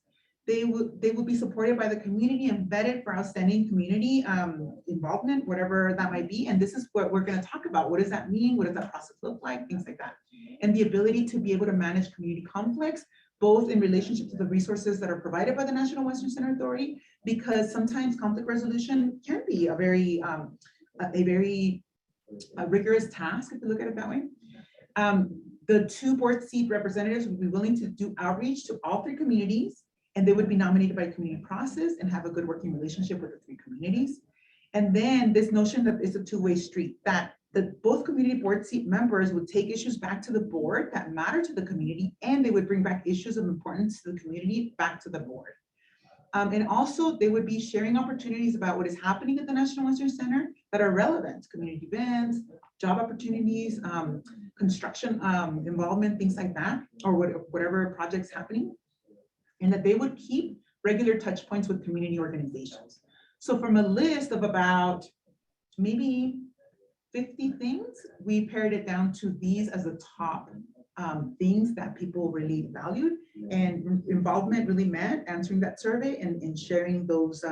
They would be supported by the community and vetted for outstanding community involvement, whatever that might be. And this is what we're going to talk about. What does that mean? What does that process look like? Things like that. And the ability to be able to manage community conflicts, both in relationship to the resources that are provided by the National Western Center Authority, because sometimes conflict resolution can be a very rigorous task, if you look at it that way. The 2 board seat representatives would be willing to do outreach to all 3 communities, and they would be nominated by a community process and have a good working relationship with the 3 communities. And then this notion that it's a two-way street, that both community board seat members would take issues back to the board that matter to the community, and they would bring back issues of importance to the community back to the board. And also they would be sharing opportunities about what is happening at the National Western Center that are relevant, community events, job opportunities, construction involvement, things like that, or whatever projects happening. And that they would keep regular touch points with community organizations. So from a list of about maybe 50 things, we pared it down to these as the top things that people really valued, and involvement really meant answering that survey and sharing those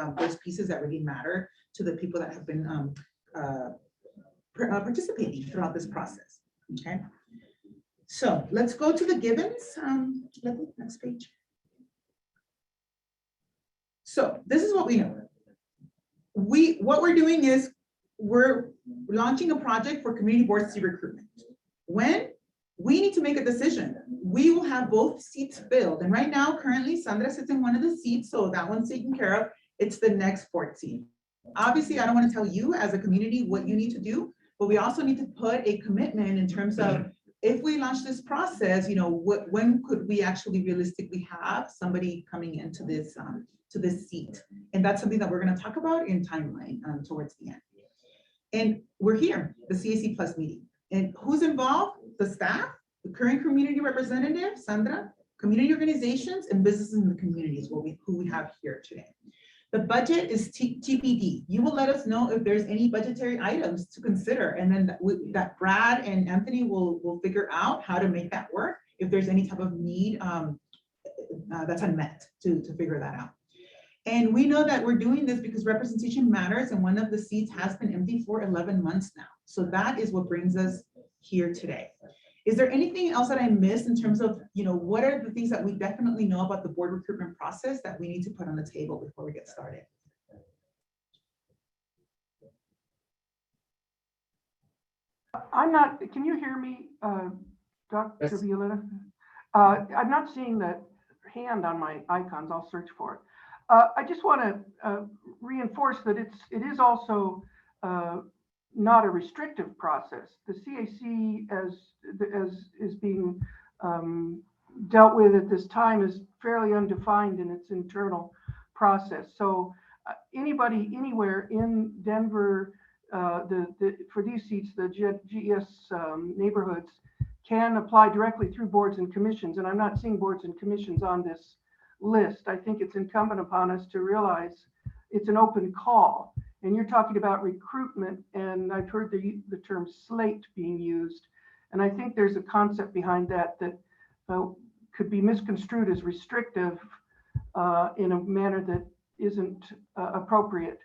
pieces that really matter to the people that have been participating throughout this process. Okay, so let's go to the givens. Next page. So this is what we know. What we're doing is we're launching a project for community board seat recruitment. When we need to make a decision, we will have both seats filled. And right now, currently, Sandra sits in one of the seats, so that one's taken care of. It's the next board seat. Obviously, I don't want to tell you as a community what you need to do, but we also need to put a commitment in terms of, if we launch this process, when could we actually realistically have somebody coming into this to this seat? And that's something that we're going to talk about in timeline towards the end. And we're here, the CAC Plus meeting. And who's involved? The staff, the current community representative, Sandra, community organizations, and businesses in the community is who we have here today. The budget is TBD. You will let us know if there's any budgetary items to consider, and then that Brad and Anthony will figure out how to make that work if there's any type of need that's unmet to figure that out. And we know that we're doing this because representation matters, and one of the seats has been empty for 11 months now. So that is what brings us here today. Is there anything else that I missed in terms of, what are the things that we definitely know about the board recruitment process that we need to put on the table before we get started? Can you hear me, Dr. Yes. Violeta? I'm not seeing the hand on my icons. I'll search for it. I just want to reinforce that it is also not a restrictive process. The CAC, as is being dealt with at this time, is fairly undefined in its internal process. So anybody anywhere in Denver, for these seats, the GES neighborhoods, can apply directly through boards and commissions. And I'm not seeing boards and commissions on this list. I think it's incumbent upon us to realize it's an open call. And you're talking about recruitment, and I've heard the term slate being used. And I think there's a concept behind that could be misconstrued as restrictive in a manner that isn't appropriate.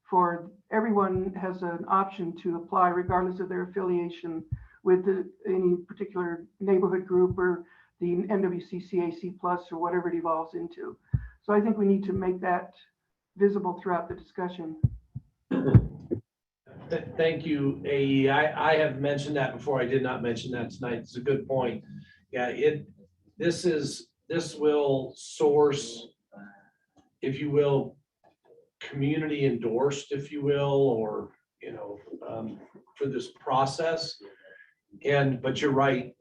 For everyone has an option to apply regardless of their affiliation with any particular neighborhood group or the NWC CAC plus or whatever it evolves into. So I think we need to make that visible throughout the discussion. Thank you, AE. I have mentioned that before. I did not mention that tonight. It's a good point. Yeah, this will source, if you will, community endorsed, if you will, or, for this process. But you're right.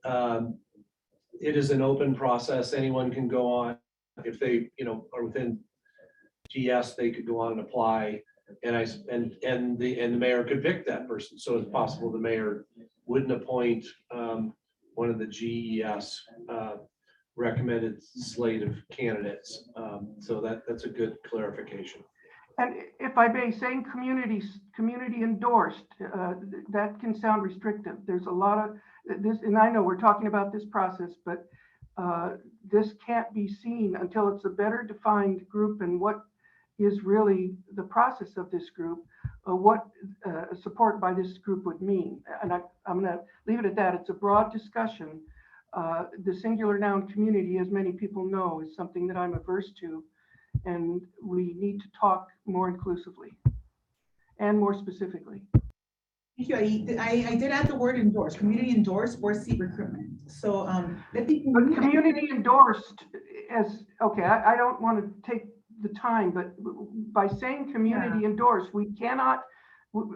It is an open process. Anyone can go on. If they, are within GS, they could go on and apply. And the mayor could pick that person. So it's possible the mayor wouldn't appoint one of the GES recommended slate of candidates. So that's a good clarification. And if I may, saying community endorsed, that can sound restrictive. There's a lot of this, and I know we're talking about this process, but this can't be seen until it's a better defined group and what is really the process of this group, what support by this group would mean. And I'm going to leave it at that. It's a broad discussion. The singular noun community, as many people know, is something that I'm averse to. And we need to talk more inclusively and more specifically. Thank you. I did add the word endorse, community endorsed board seat recruitment. So let me. But community endorsed as, okay, I don't want to take the time, but by saying community endorsed, we cannot,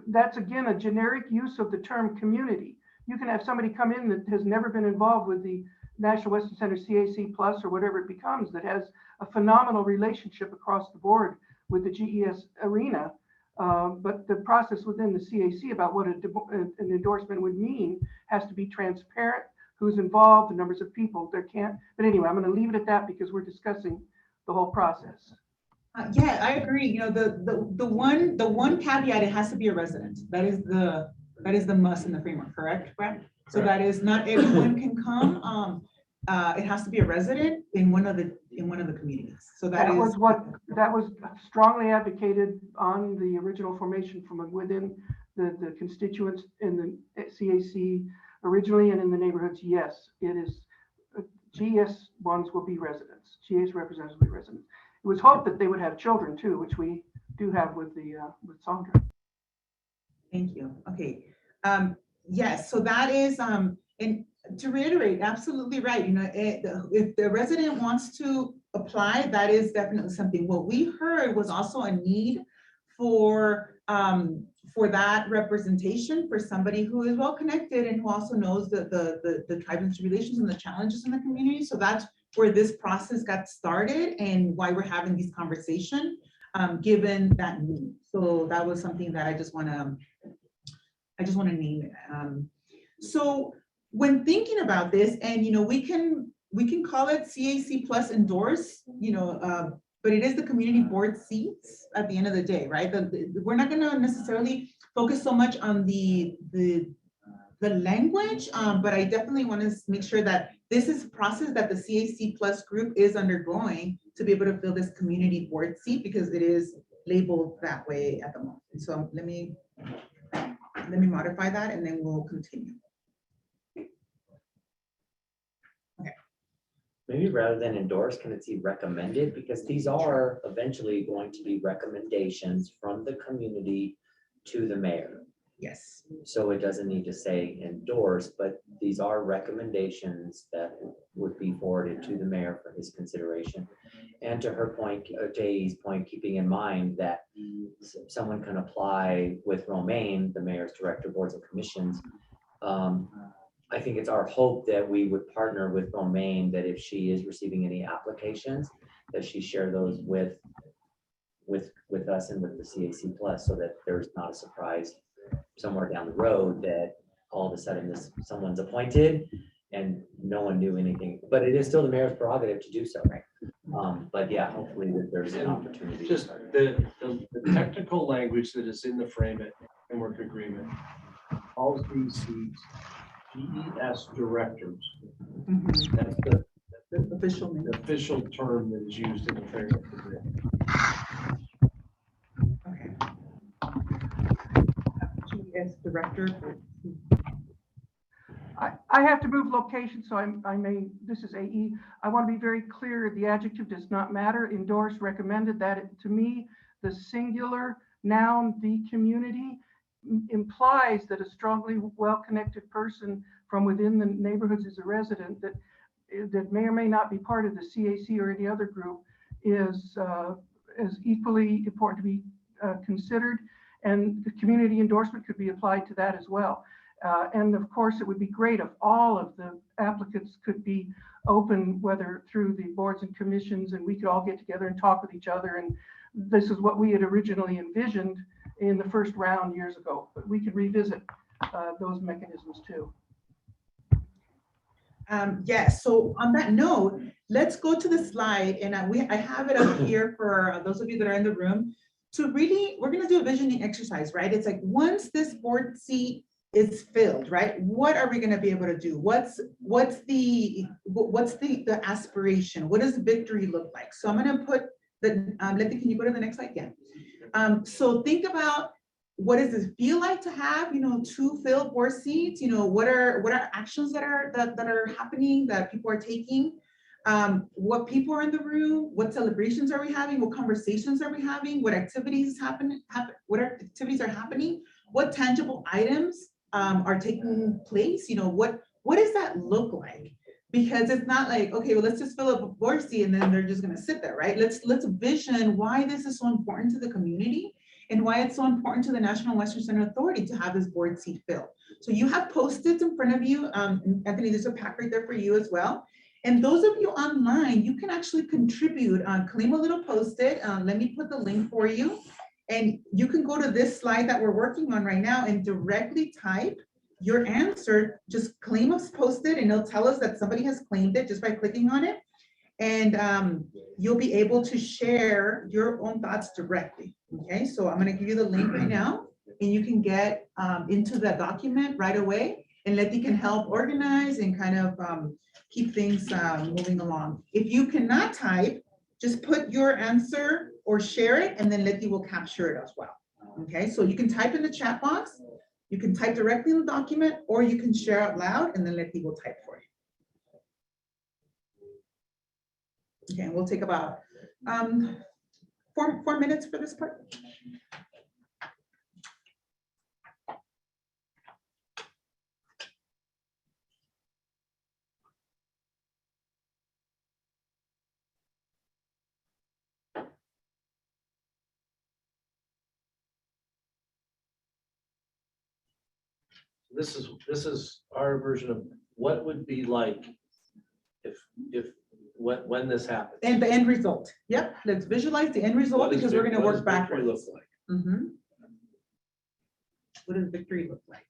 that's again a generic use of the term community. You can have somebody come in that has never been involved with the National Western Center CAC plus or whatever it becomes, that has a phenomenal relationship across the board with the GES arena. But the process within the CAC about what an endorsement would mean has to be transparent, who's involved, the numbers of people. There can't, but anyway, I'm going to leave it at that because we're discussing the whole process. Yeah, I agree. The one caveat, it has to be a resident. That is the must in the framework, correct, Brad? So that is not everyone can come. It has to be a resident in one of the communities. So that was strongly advocated on the original formation from within the constituents in the CAC originally and in the neighborhoods. Yes, it is. GS ones will be residents. GS representatives will be residents. It was hoped that they would have children too, which we do have with Sandra. Thank you. Okay. Yes. So that is and to reiterate, absolutely right. If the resident wants to apply, that is definitely something. What we heard was also a need for that representation for somebody who is well connected and who also knows the tribes and relations and the challenges in the community. So that's where this process got started and why we're having these conversations, given that need. So that was something that I just want to name it. So when thinking about this, and we can call it CAC plus endorse, but it is the community board seats at the end of the day, right? We're not going to necessarily focus so much on the language, but I definitely want to make sure that this is a process that the CAC plus group is undergoing to be able to fill this community board seat because it is labeled that way at the moment. So let me modify that and then we'll continue. Maybe rather than endorse, can it see recommended? Because these are eventually going to be recommendations from the community to the mayor. Yes. So it doesn't need to say endorse, but these are recommendations that would be forwarded to the mayor for his consideration. And to her point, to A's point, keeping in mind that someone can apply with Romaine, the mayor's director of boards and commissions. I think it's our hope that we would partner with Romaine, that if she is receiving any applications, that she share those with us and with the CAC plus, so that there's not a surprise somewhere down the road that all of a sudden someone's appointed and no one knew anything. But it is still the mayor's prerogative to do so, right? But yeah, hopefully that there's an opportunity. Just the technical language that is in the framework agreement, all of these seats, GES directors. Mm-hmm. That's the official term that is used in the framework agreement. Okay. GES director. I have to move location, so I may, this is AE. I want to be very clear, the adjective does not matter. Endorsed, recommended, to me, the singular noun, the community, implies that a strongly well-connected person from within the neighborhoods is a resident that may or may not be part of the CAC or any other group is equally important to be considered. And the community endorsement could be applied to that as well. And of course, it would be great if all of the applicants could be open, whether through the boards and commissions, and we could all get together and talk with each other. And this is what we had originally envisioned in the first round years ago, but we could revisit those mechanisms too. Yes, so on that note, let's go to the slide, and I have it up here for those of you that are in the room to really, we're gonna do a visioning exercise, right? It's like, once this board seat is filled, right? What are we gonna be able to do? What's the aspiration? What does victory look like? So I'm gonna put the, Letty, can you go to the next slide? Yeah. So think about, what does it feel like to have, 2 filled board seats? What are actions that are happening, that people are taking? What people are in the room? What celebrations are we having? What conversations are we having? What activities what activities are happening? What tangible items are taking place? What does that look like? Because it's not like, okay, well, let's just fill up a board seat and then they're just gonna sit there, right? Let's vision why this is so important to the community and why it's so important to the National Western Center Authority to have this board seat filled. So you have Post-its in front of you. Anthony, there's a pack right there for you as well. And those of you online, you can actually contribute, claim a little Post-it. Let me put the link for you. And you can go to this slide that we're working on right now and directly type your answer. Just claim a Post-it and it'll tell us that somebody has claimed it just by clicking on it. And you'll be able to share your own thoughts directly. Okay, so I'm gonna give you the link right now and you can get into the document right away, and Letty can help organize and kind of keep things moving along. If you cannot type, just put your answer or share it, and then Letty will capture it as well. Okay, so you can type in the chat box, you can type directly in the document, or you can share out loud and then Letty will type for you. Okay, we'll take about 4 minutes for this part. This is our version of what would be like when this happens. And the end result. Yep, let's visualize the end result, What does because we're going to what work does victory backwards. look like? Mhm. What does victory look like?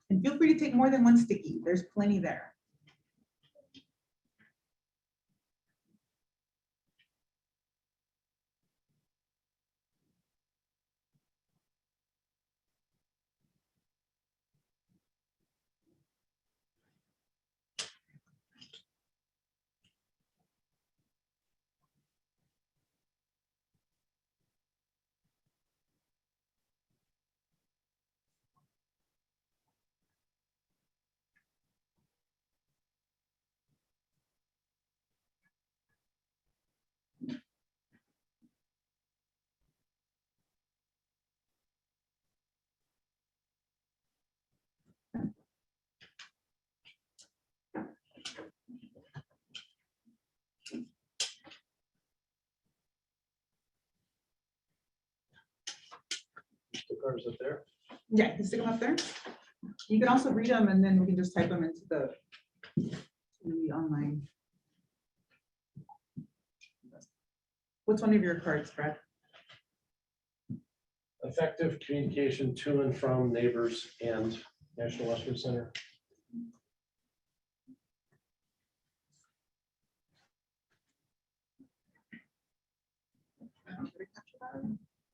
And feel free to take more than one sticky. There's plenty there. The cars up there. Yeah, you can stick them up there. You can also read them and then we can just type them into the online. What's one of your cards, Brad? Effective communication to and from neighbors and National Western Center.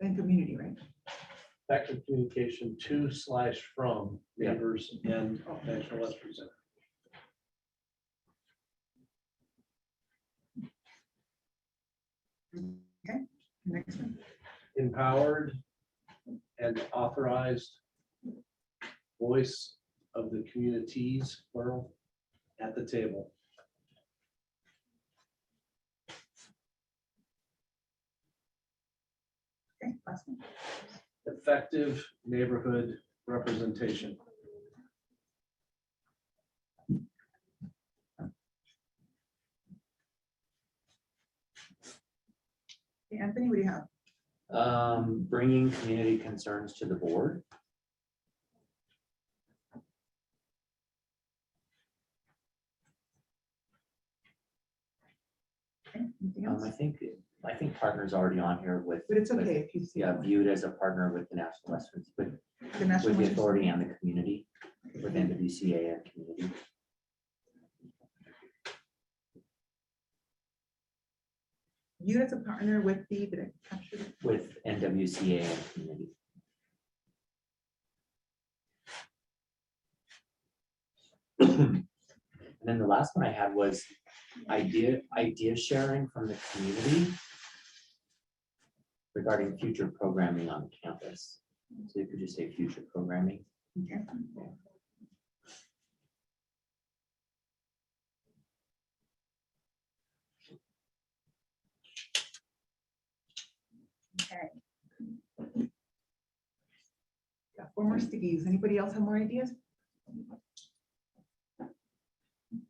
And community, right? Effective communication to/from neighbors and National Western Center. Okay, next one. Empowered and authorized voice of the communities, plural, at the table. Okay, last one. Effective neighborhood representation. Okay, Anthony, what do you have? Bringing community concerns to the board. Okay, anything else? I think partner's already on here with. But it's with- okay if you see. Yeah, viewed as a partner with the National Western, with The National with the Western authority Center. and the community, with NWCA and community. You as a partner with the, did I capture it? With NWCA and community. And then the last one I had was idea sharing from the community regarding future programming on campus. So you could just say future programming. Okay. Okay. Got 4 more stickies. Anybody else have more ideas?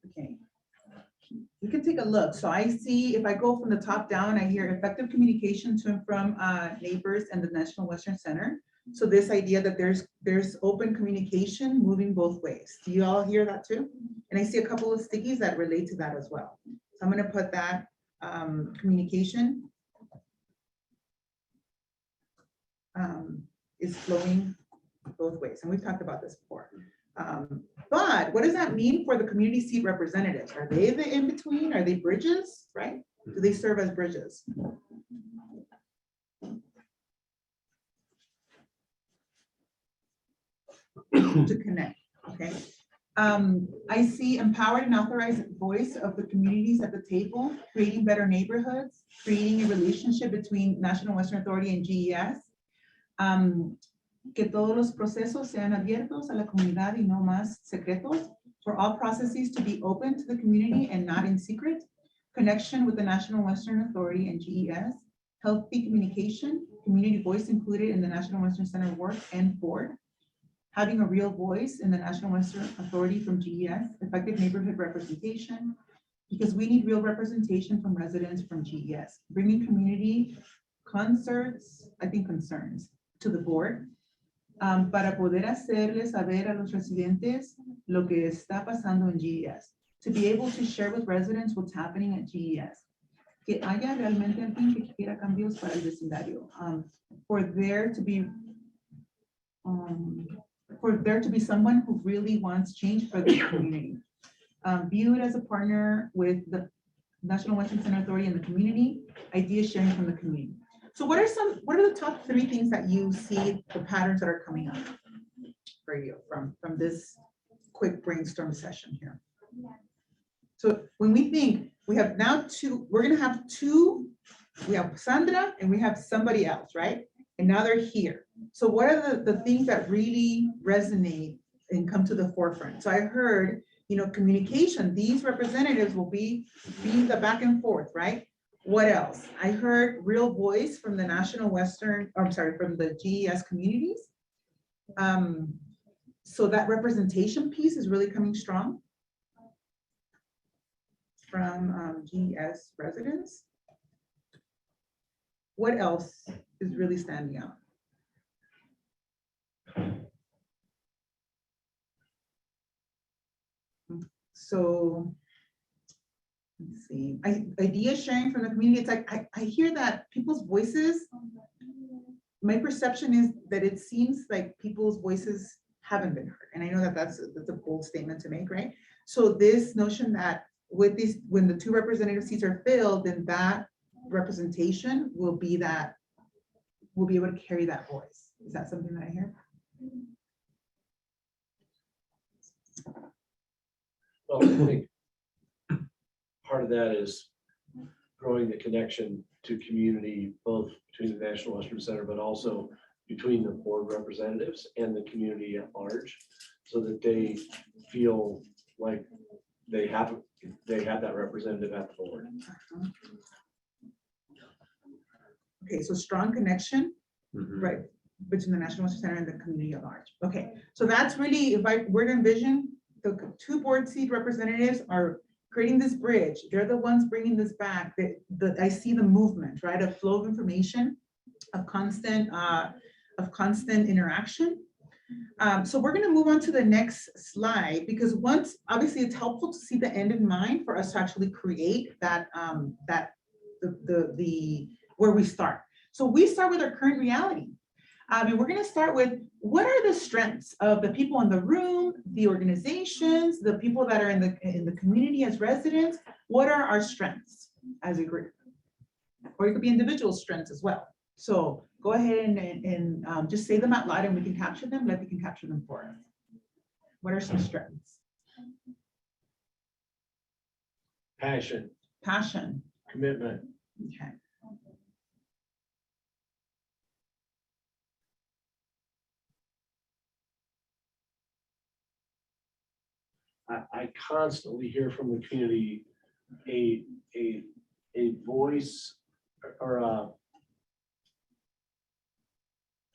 Okay. We can take a look. So I see, if I go from the top down, I hear effective communication to and from neighbors and the National Western Center. So this idea that there's open communication moving both ways. Do you all hear that too? And I see a couple of stickies that relate to that as well. So I'm gonna put that communication is flowing both ways. And we've talked about this before. But what does that mean for the community seat representatives? Are they the in-between? Are they bridges, right? Do they serve as bridges? To connect, okay? I see empowered and authorized voice of the communities at the table, creating better neighborhoods, creating a relationship between National Western Authority and GES. Que todos los procesos sean abiertos a la comunidad y no más secretos. For all processes to be open to the community and not in secret. Connection with the National Western Authority and GES. Healthy communication, community voice included in the National Western Center work and board. Having a real voice in the National Western Authority from GES. Effective neighborhood representation. Because we need real representation from residents from GES. Bringing community concerns to the board. Para poder hacerles saber a los residentes lo que está pasando en GES. To be able to share with residents what's happening at GES. que haya realmente alguien que quiera cambios para el vecindario. For there to be someone who really wants change for the community. Viewed as a partner with the National Western Center Authority and the community, ideas sharing from the community. So what are the top 3 things that you see, the patterns that are coming up for you from this quick brainstorm session here? So when we think, we have now 2, we're gonna have 2, we have Sandra and we have somebody else, right? And now they're here. So what are the things that really resonate and come to the forefront? So I heard, you know, communication, these representatives will be the back and forth, right? What else? I heard real voice from the National Western, I'm sorry, from the GES communities. So that representation piece is really coming strong from GES residents. What else is really standing out? So let's see, idea sharing from the community. It's like, I hear that people's voices, my perception is that it seems like people's voices haven't been heard. And I know that that's a bold statement to make, right? So this notion that with these, when the 2 representative seats are filled, then that representation will be that, we'll be able to carry that voice. Is that something that I hear? Well, I think part of that is growing the connection to community, both between the National Western Center, but also between the board representatives and the community at large, so that they feel like they have that representative at the board. Okay, so strong connection, Mhm. right, between the National Western Center and the community at large. Okay, so that's really, if I were to envision, the 2 board seat representatives are creating this bridge. They're the ones bringing this back. I see the movement, right? A flow of information, of constant interaction. So we're going to move on to the next slide, because once, obviously it's helpful to see the end in mind for us to actually create that, where we start. So we start with our current reality. And we're going to start with, what are the strengths of the people in the room, the organizations, the people that are in the community as residents? What are our strengths as a group? Or it could be individual strengths as well. So go ahead and just say them out loud, and we can capture them. Let me can capture them for us. What are some strengths? Passion, Passion. commitment, Okay. I constantly hear from the community a voice or how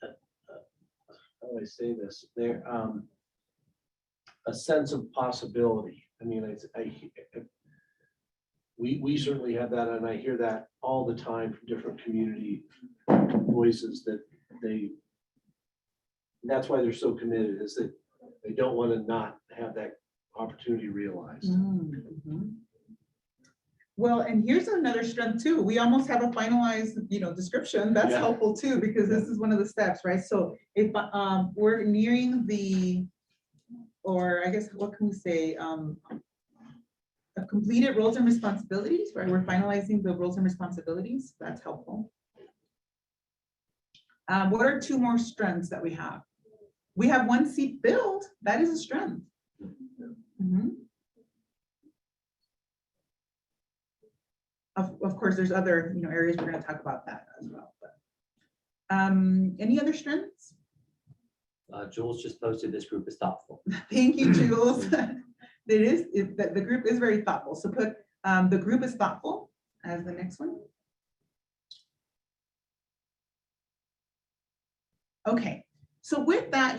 do I say this? There, a sense of possibility. I mean, we certainly have that, and I hear that all the time from different community voices that that's why they're so committed, is that they don't want to not have that opportunity realized. Mhm. Well, and here's another strength too. We almost have a finalized, description. That's Yeah. helpful too, because this is one of the steps, right? So if we're nearing or I guess, what can we say? Completed roles and responsibilities, right? We're finalizing the roles and responsibilities. That's helpful. What are 2 more strengths that we have? We have 1 seat filled. That is a strength. Mhm. Of course, there's other areas we're going to talk about that as well. But any other strengths? Jules just posted, this group is thoughtful. Thank you, Jules. The group is very thoughtful. So put the group is thoughtful as the next one. Okay, so with that,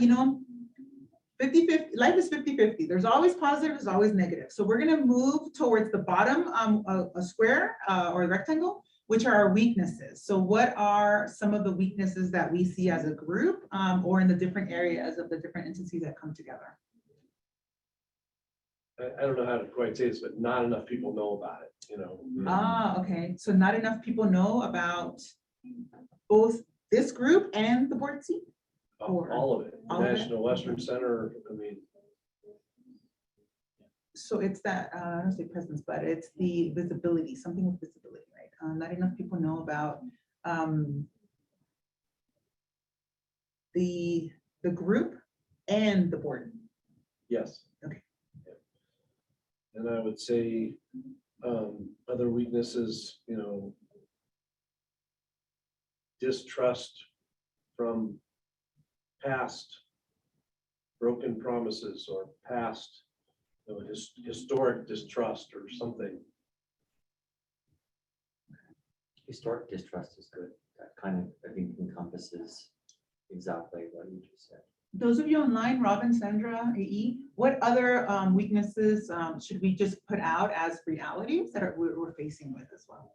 50-50, life is 50-50. There's always positive, there's always negative. So we're going to move towards the bottom, a square or a rectangle, which are our weaknesses. So what are some of the weaknesses that we see as a group or in the different areas of the different entities that come together? I don't know how to quite say this, but not enough people know about it, you know. Ah, okay, so not enough people know about both this group and the board seat? Or- All of it, all of it? National Western Center, I mean, So it's that, I don't say presence, but it's the visibility, something with visibility, right? Not enough people know about the group and the board. yes. Okay. And I would say, other weaknesses, you know, distrust from past broken promises or past, you know, historic distrust or something. Historic distrust is good. That kind of, I think, encompasses exactly what you just said. Those of you online, Robin, Sandra, AE, what other weaknesses should we just put out as realities that we're facing with as well?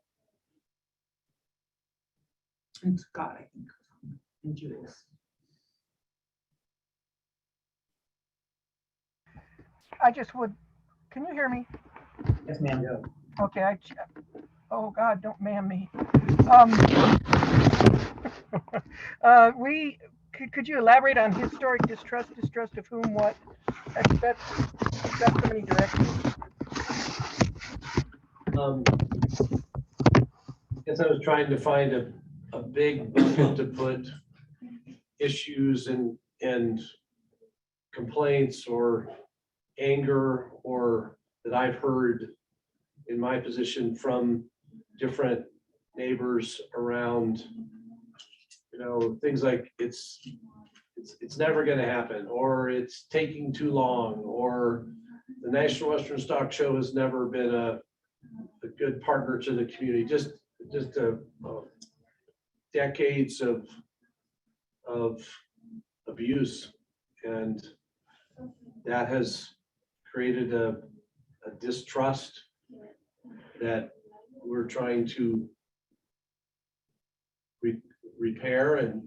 And Scott, I think, and Julius. I just would, can you hear me? Yes, ma'am. Yeah. Okay, oh God, don't man me. Could you elaborate on historic distrust of whom, what? That's so many directions. Guess I was trying to find a big bucket to put issues and complaints or anger or that I've heard in my position from different neighbors around, you know, things like it's never gonna happen, or it's taking too long, or the National Western Stock Show has never been a good partner to the community, just decades of abuse. And that has created a distrust that we're trying to repair and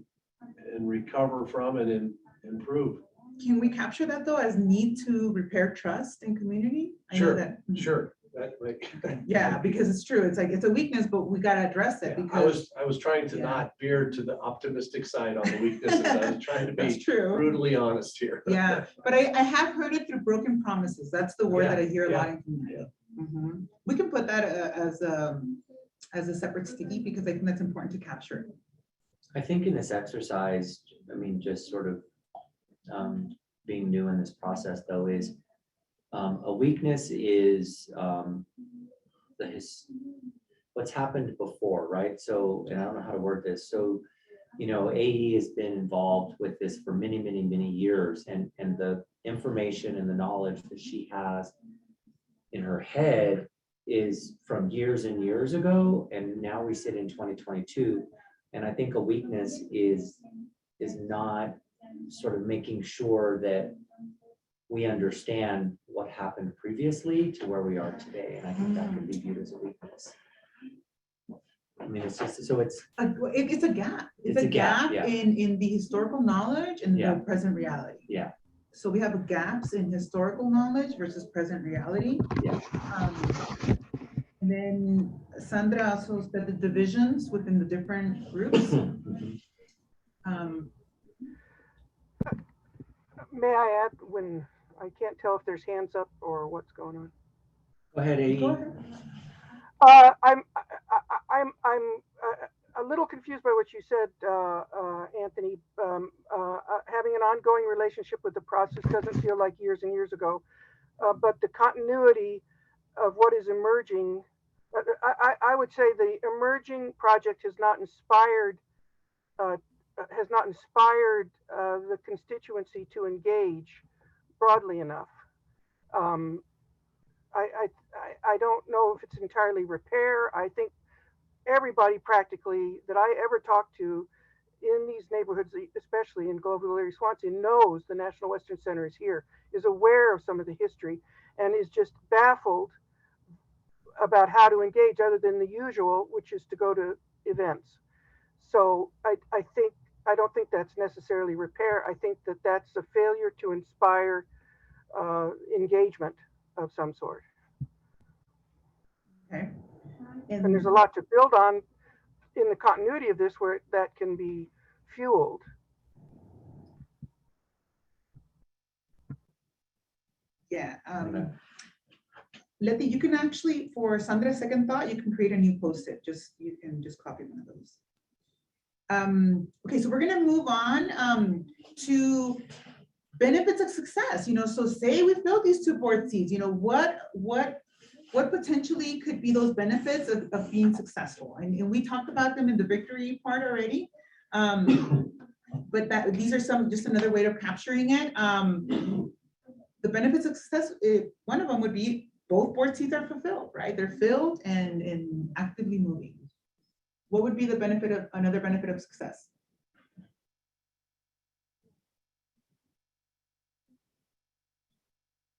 recover from and improve. Can we capture that though as need to repair trust in community? I know Sure, that. sure. That, like, Yeah, because it's true. It's like, it's a weakness, but we gotta address it I because was trying to Yeah. not veer to the optimistic side on the weaknesses. I was trying to that's be true. brutally honest here. Yeah, but I have heard it through broken promises. That's the word that I hear a lot Yeah, in community. Mhm. We can put that as a separate sticky because I think that's important to capture. I think in this exercise, I mean, just sort of being new in this process though is a weakness is what's happened before, right? So, and I don't know how to word this. So, you know, AE has been involved with this for many, many, many years, and the information and the knowledge that she has in her head is from years and years ago, and now we sit in 2022. And I think a weakness is not sort of making sure that we understand what happened previously to where we are today. And I think that could be viewed as a weakness. I mean, it's just, so it's It's a gap. It's It's a a gap, gap yeah. in the historical knowledge and Yeah. the present reality. Yeah. So we have gaps in historical knowledge versus present reality. Yeah. And then Sandra also said the divisions within the different groups. May I add, when I can't tell if there's hands up or what's going on. Go ahead, AE. Go ahead. I'm a little confused by what you said, Anthony. Having an ongoing relationship with the process doesn't feel like years and years ago, but the continuity of what is emerging, I would say the emerging project has not inspired the constituency to engage broadly enough. I don't know if it's entirely repair. I think everybody practically that I ever talked to in these neighborhoods, especially in Global Larry Swansea, knows the National Western Center is here, is aware of some of the history, and is just baffled about how to engage other than the usual, which is to go to events. So I don't think that's necessarily repair. I think that that's a failure to inspire engagement. of some sort. Okay. And there's a lot to build on in the continuity of this where that can be fueled. Yeah. Letty, you can actually, for Sandra's second thought, you can create a new post-it. You can just copy one of those. Okay, so we're gonna move on to benefits of success. So say we fill these 2 board seats, what potentially could be those benefits of being successful? And we talked about them in the victory part already. But these are just another way of capturing it. The benefits of success, one of them would be both board seats are fulfilled, right? They're filled and actively moving. What would be the benefit of another benefit of success?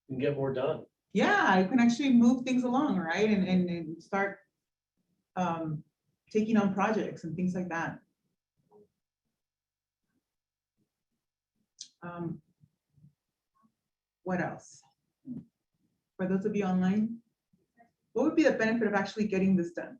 You can get more done. Yeah, you can actually move things along, right? And start taking on projects and things like that. What else? For those of you online, what would be the benefit of actually getting this done?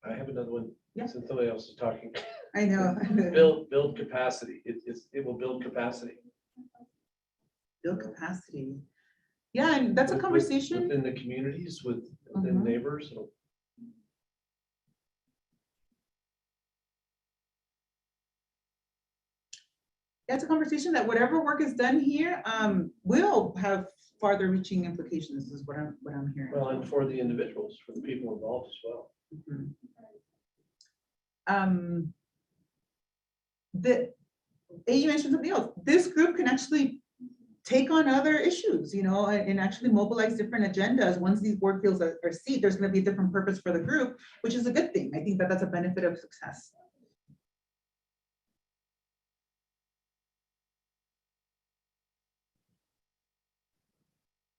I have another one. Yeah. Since somebody else is talking. I know. Build capacity. It will build capacity. Build capacity. Yeah, and that's a conversation. Within the communities, within neighbors. That's a conversation that whatever work is done here will have farther reaching implications is what I'm hearing. Well, and for the individuals, for the people involved as well. You mentioned something else. This group can actually take on other issues, and actually mobilize different agendas. Once these board fields are seen, there's going to be a different purpose for the group, which is a good thing. I think that's a benefit of success.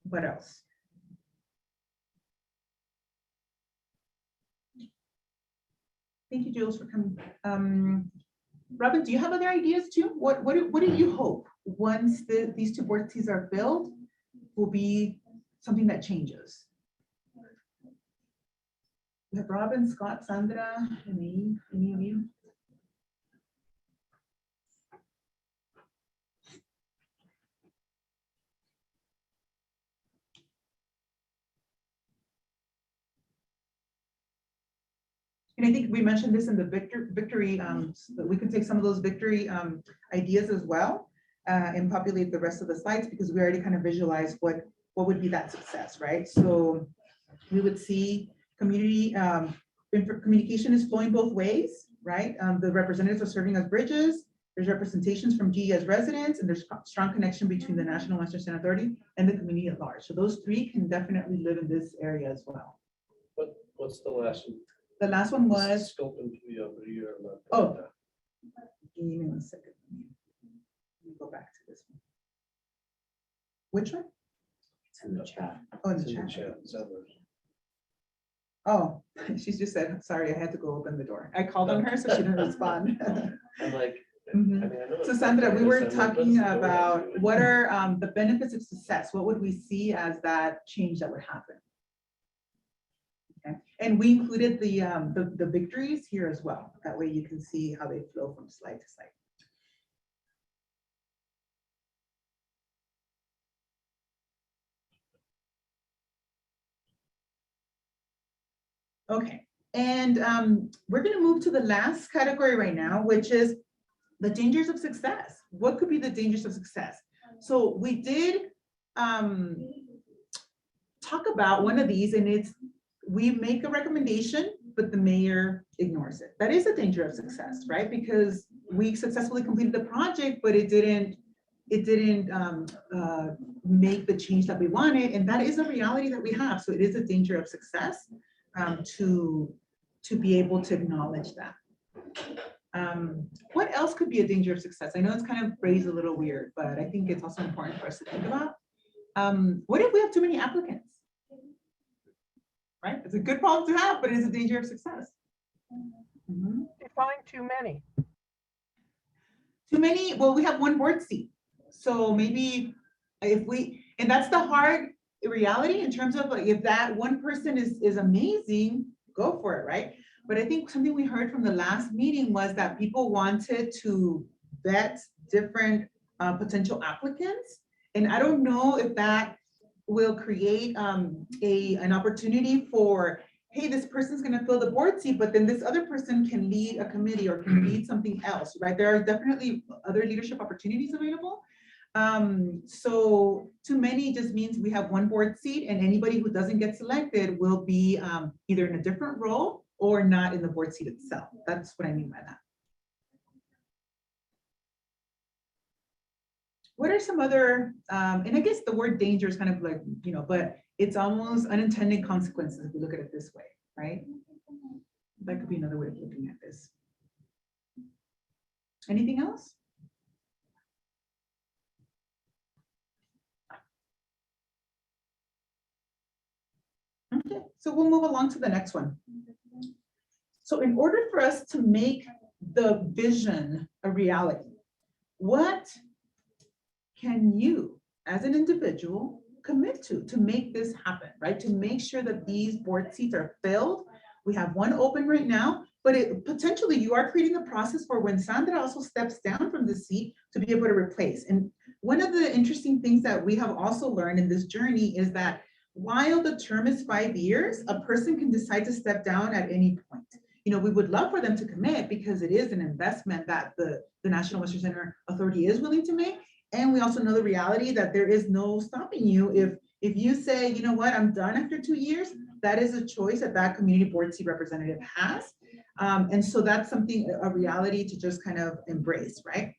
What else? Thank you, Jules, for coming. Robin, do you have other ideas too? What do you hope once these 2 board seats are filled will be something that changes? We have Robin, Scott, Sandra, and me. Any of you? And I think we mentioned this in the victory, that we could take some of those victory ideas as well and populate the rest of the slides, because we already kind of visualized what would be that success, right? So we would see community communication is flowing both ways, right? The representatives are serving as bridges. There's representations from GES residents, and there's strong connection between the National Western Sand Authority and the community at large. So those 3 can definitely live in this area as well. What's the last one? The last one was. Oh, give me 1 second. Let me go back to this one. Which one? It's in the chat. Oh, in the chat. Oh, she just said, sorry, I had to go open the door. I called on her, so she didn't respond. I'm like. So Sandra, we were talking about what are the benefits of success? What would we see as that change that would happen? Okay. And we included the victories here as well. That way you can see how they flow from slide to slide. Okay, and we're going to move to the last category right now, which is the dangers of success. What could be the dangers of success? So we did talk about one of these, and it's we make a recommendation, but the mayor ignores it. That is a danger of success, right? Because we successfully completed the project, but it didn't make the change that we wanted, and that is a reality that we have. So it is a danger of success to be able to acknowledge that. What else could be a danger of success? I know it's kind of phrased a little weird, but I think it's also important for us to think about. What if we have too many applicants? right? It's a good problem to have, but it's a danger of success. Mhm. Define too many. Too many, well, we have one board seat. So maybe if we, and that's the hard reality in terms of like, if that one person is amazing, go for it, right? But I think something we heard from the last meeting was that people wanted to vet different potential applicants. And I don't know if that will create an opportunity for, hey, this person's gonna fill the board seat, but then this other person can lead a committee or can lead something else, right? There are definitely other leadership opportunities available. So too many just means we have one board seat and anybody who doesn't get selected will be either in a different role or not in the board seat itself. That's what I mean by that. What are some other, and I guess the word danger is kind of like, you know, but it's almost unintended consequences if we look at it this way, right? That could be another way of looking at this. Anything else? Okay, so we'll move along to the next one. So in order for us to make the vision a reality, what can you, as an individual, commit to make this happen, right? To make sure that these board seats are filled. We have one open right now, but potentially you are creating a process for when Sandra also steps down from the seat to be able to replace. And one of the interesting things that we have also learned in this journey is that while the term is 5 years, a person can decide to step down at any point. You know, we would love for them to commit because it is an investment that the National Western Center Authority is willing to make. And we also know the reality that there is no stopping you. If you say, you know what, I'm done after 2 years, that is a choice that that community board seat representative has. And so that's something, a reality to just kind of embrace, right?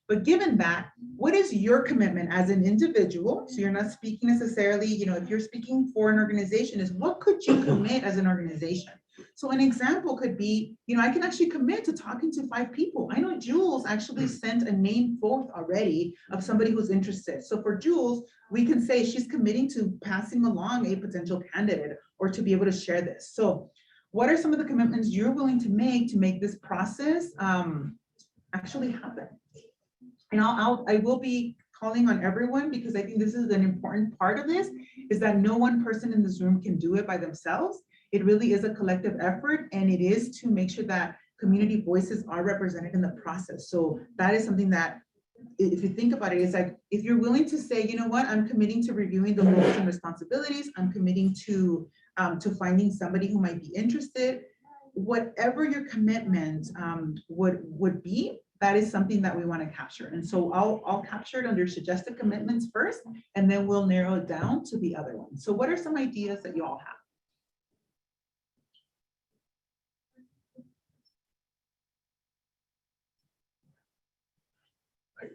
But given that, what is your commitment as an individual? So you're not speaking necessarily, you know, if you're speaking for an organization, is what could you commit as an organization? So an example could be, you know, I can actually commit to talking to 5 people. I know Jules actually sent a name forth already of somebody who's interested. So for Jules, we can say she's committing to passing along a potential candidate or to be able to share this. So what are some of the commitments you're willing to make this process actually happen? And I will be calling on everyone because I think this is an important part of this, is that no one person in this room can do it by themselves. It really is a collective effort, and it is to make sure that community voices are represented in the process. So that is something that, if you think about it, it's like, if you're willing to say, you know what, I'm committing to reviewing the roles and responsibilities, I'm committing to finding somebody who might be interested, whatever your commitment would be, that is something that we want to capture. And so I'll capture it under suggested commitments first, and then we'll narrow it down to the other ones. So what are some ideas that you all have?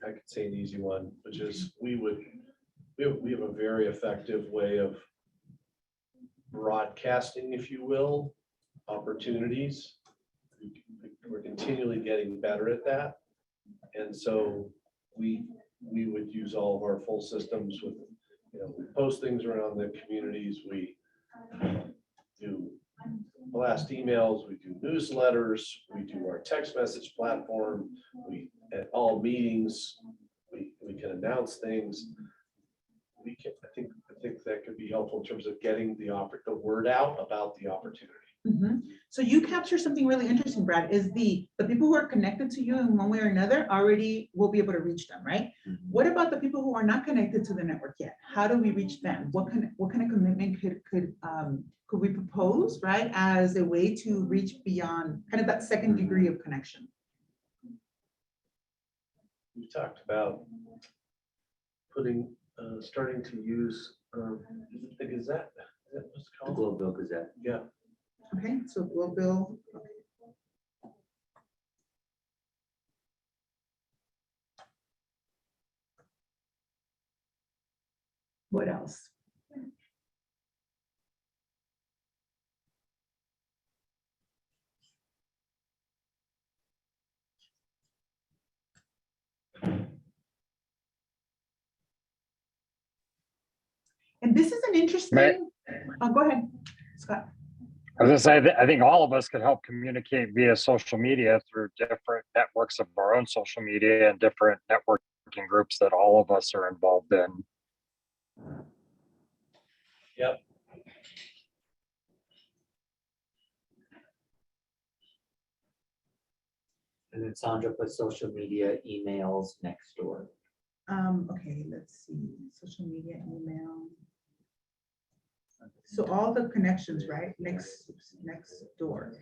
I could say an easy one, which is we have a very effective way of broadcasting, if you will, opportunities. We're continually getting better at that. And so we would use all of our full systems with, you know, we post things around the communities, we do blast emails, we do newsletters, we do our text message platform, we at all meetings, we can announce things. We can, I think that could be helpful in terms of getting the word out about the opportunity. Mm-hmm. So you capture something really interesting, Brad, is the people who are connected to you in one way or another already will be able to reach them, right? Mm-hmm. What about the people who are not connected to the network yet? How do we reach them? What kind of commitment could we propose, right, as a way to reach beyond kind of that second degree of connection? We talked about starting to use the Gazette. Is that what's it The called? Globeville Gazette. Yeah. Okay, so Globeville. Okay. What else? And this is an interesting, oh, go ahead, Scott. I was gonna say, I think all of us could help communicate via social media through different networks of our own social media and different networking groups that all of us are involved in. Yep. And then Sandra put social media, emails next door. Okay, let's see, social media, email. So all the connections, right, next door.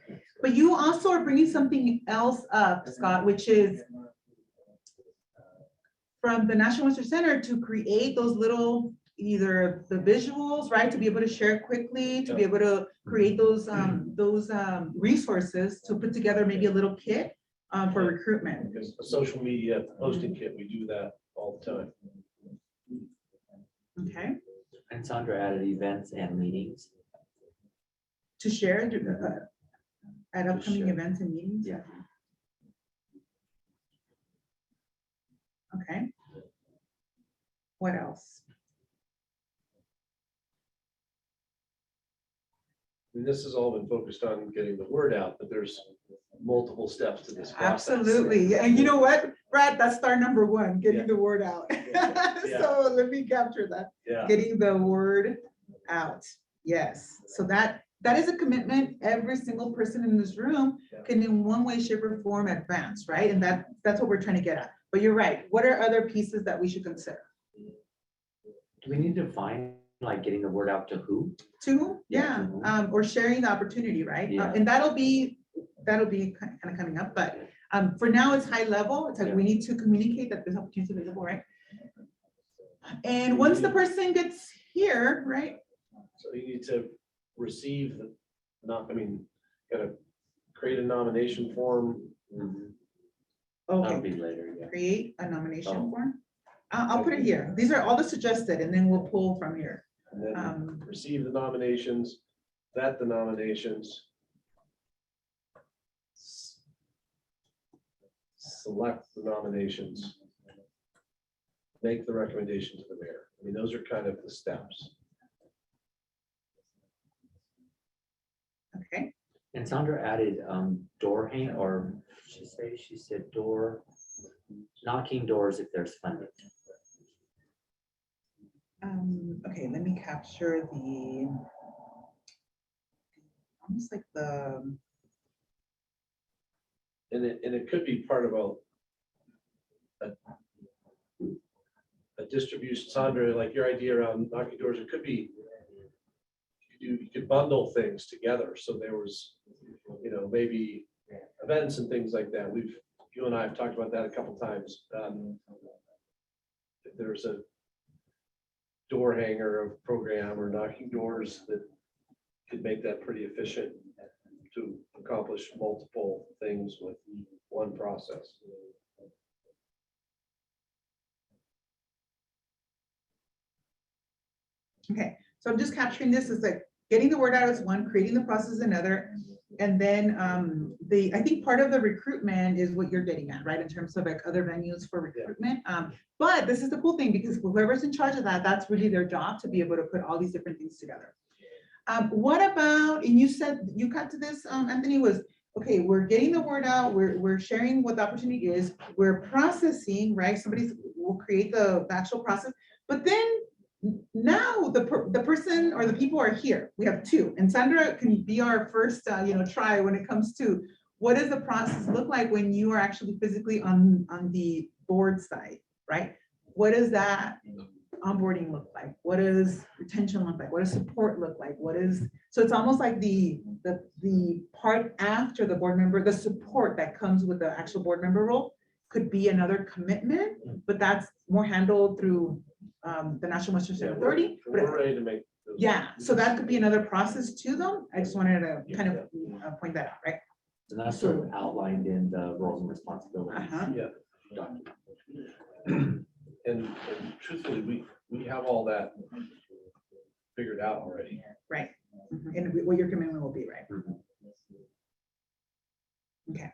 But you also are bringing something else up, Scott, which is from the National Western Center to create those little, either the visuals, right, to be able to share quickly, to be able to create those resources to put together maybe a little kit for recruitment. Because the social media posting kit, we do that all the time. Okay, And Sandra added events and meetings. to share at upcoming share. events and meetings. Yeah. Okay. What else? And this has all been focused on getting the word out, but there's multiple steps to this process. Absolutely. And you know what, Brad, that's star number one, getting the word out. Yeah. So let me capture that. Yeah. Getting the word out. Yes. So that is a commitment. Every single person in this room can in one way, shape or form advance, right? And that's what we're trying to get at. But you're right. What are other pieces that we should consider? Do we need to find, like, getting the word out to who? Two, Yeah, yeah, to who? or sharing the opportunity, right? Yeah. And that'll be kind of coming up, but for now it's high level. It's like we need to communicate that this opportunity is available, right? And once the person gets here, right? So you need to receive the, gotta create a nomination form. That'll Okay, be later, yeah. create a nomination Oh. form. I'll put it here. These are all the suggested, and then we'll pull from here. And then receive the nominations, vet the nominations. Select the nominations. Make the recommendation to the mayor. I mean, those are kind of the steps. Okay, And Sandra added door hang, or she said door, knocking doors if there's funding. okay, let me capture almost like the, And it could be part of a distribution, Sandra, like your idea around knocking doors, it could be, you could bundle things together. So there was, maybe events and things like that. You and I have talked about that a couple times. If there's a door hanger of program or knocking doors that could make that pretty efficient to accomplish multiple things with one process. okay, so I'm just capturing this as like getting the word out is one, creating the process is another. And then I think part of the recruitment is what you're getting at, right? In terms of like other venues for recruitment. But this is the cool thing, because whoever's in charge of that, that's really their job to be able to put all these different things together. What about, and you said, you got to this, Anthony, was, okay, we're getting the word out, we're sharing what the opportunity is, we're processing, right? Will create the actual process, but then now the person or the people are here. We have two, and Sandra can be our first, try when it comes to what does the process look like when you are actually physically on the board side, right? What does that onboarding look like? What does retention look like? What does support look like? So it's almost like the part after the board member, the support that comes with the actual board member role could be another commitment, but that's more handled through the National Western State Authority. We're ready to make those. Yeah, so that could be another process to them. I just wanted to kind of point that out, right? And that's sort of outlined in the roles and responsibilities. Yeah. document. And truthfully, we have all that figured out already. Right. And what your commitment will be, right? Okay.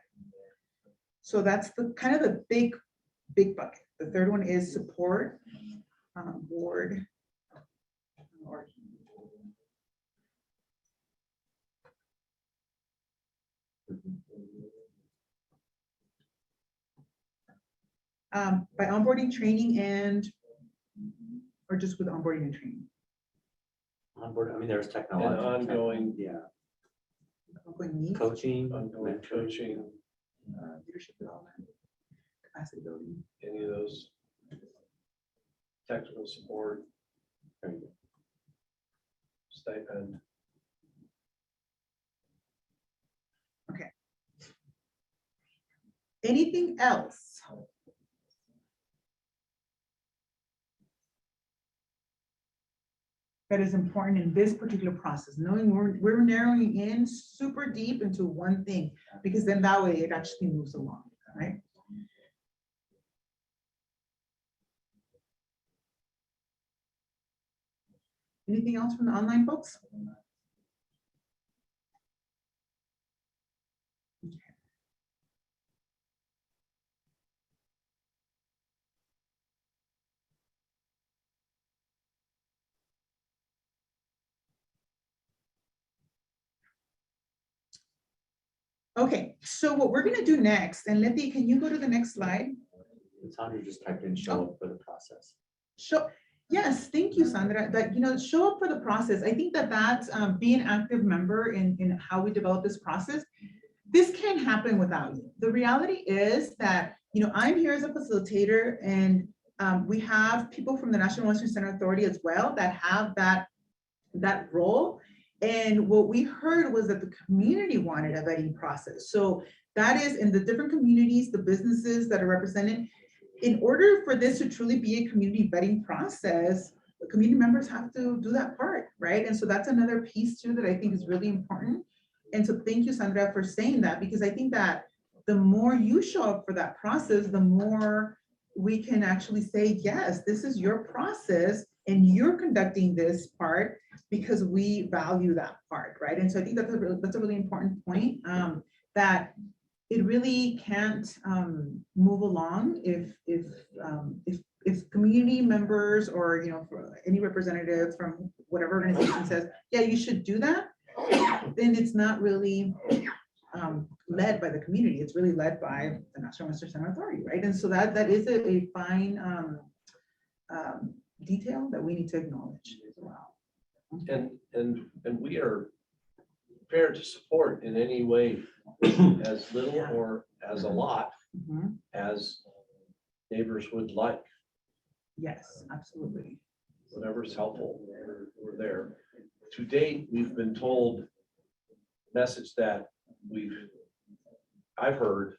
So that's the kind of the big bucket. The third one is support, board. By onboarding, training, or just with onboarding and training? Onboard, I mean, there's And technology. ongoing, Yeah, Ongoing needs, coaching, ongoing mentoring. coaching, leadership development, capacity building. any of those. Technical support, There you go. stipend. Anything else? That is important in this particular process, knowing we're narrowing in super deep into one thing, because then that way it actually moves along, right? Anything else from the online folks? Okay, so what we're gonna do next, and Letty, can you go to the next slide? Sandra just typed in show up for the process. Yes, thank you, Sandra. That, show up for the process. I think that that's be an active member in how we develop this process. This can't happen without you. The reality is that, I'm here as a facilitator, and we have people from the National Western Center Authority as well that have that role. And what we heard was that the community wanted a vetting process. So that is in the different communities, the businesses that are represented. In order for this to truly be a community vetting process, the community members have to do that part, right? And so that's another piece too that I think is really important. And so thank you, Sandra, for saying that, because I think that the more you show up for that process, the more we can actually say, yes, this is your process and you're conducting this part because we value that part, right? And so I think that's a really important point, that it really can't move along if community members or any representative from whatever organization says, yeah, you should do that, then it's not really led by the community. It's really led by the National Western Center Authority, right? And so that is a fine detail that we need to acknowledge as well. And we are prepared to support in any way, as little or as a lot, Mhm. as neighbors would like. Yes, absolutely. Whatever's helpful, we're there. To date, we've been told message that I've heard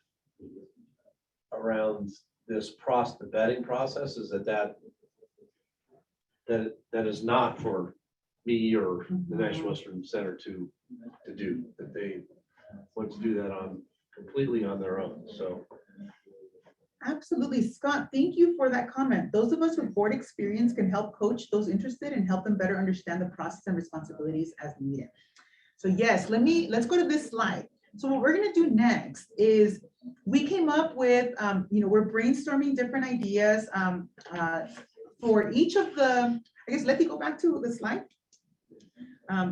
around this the vetting process is that is not for me or the National Western Center to do, that they want to do that completely on their own, so. Absolutely. Scott, thank you for that comment. Those of us with board experience can help coach those interested and help them better understand the process and responsibilities as needed. So yes, let's go to this slide. So what we're going to do next is we came up with, we're brainstorming different ideas for each of the, I guess, let me go back to the slide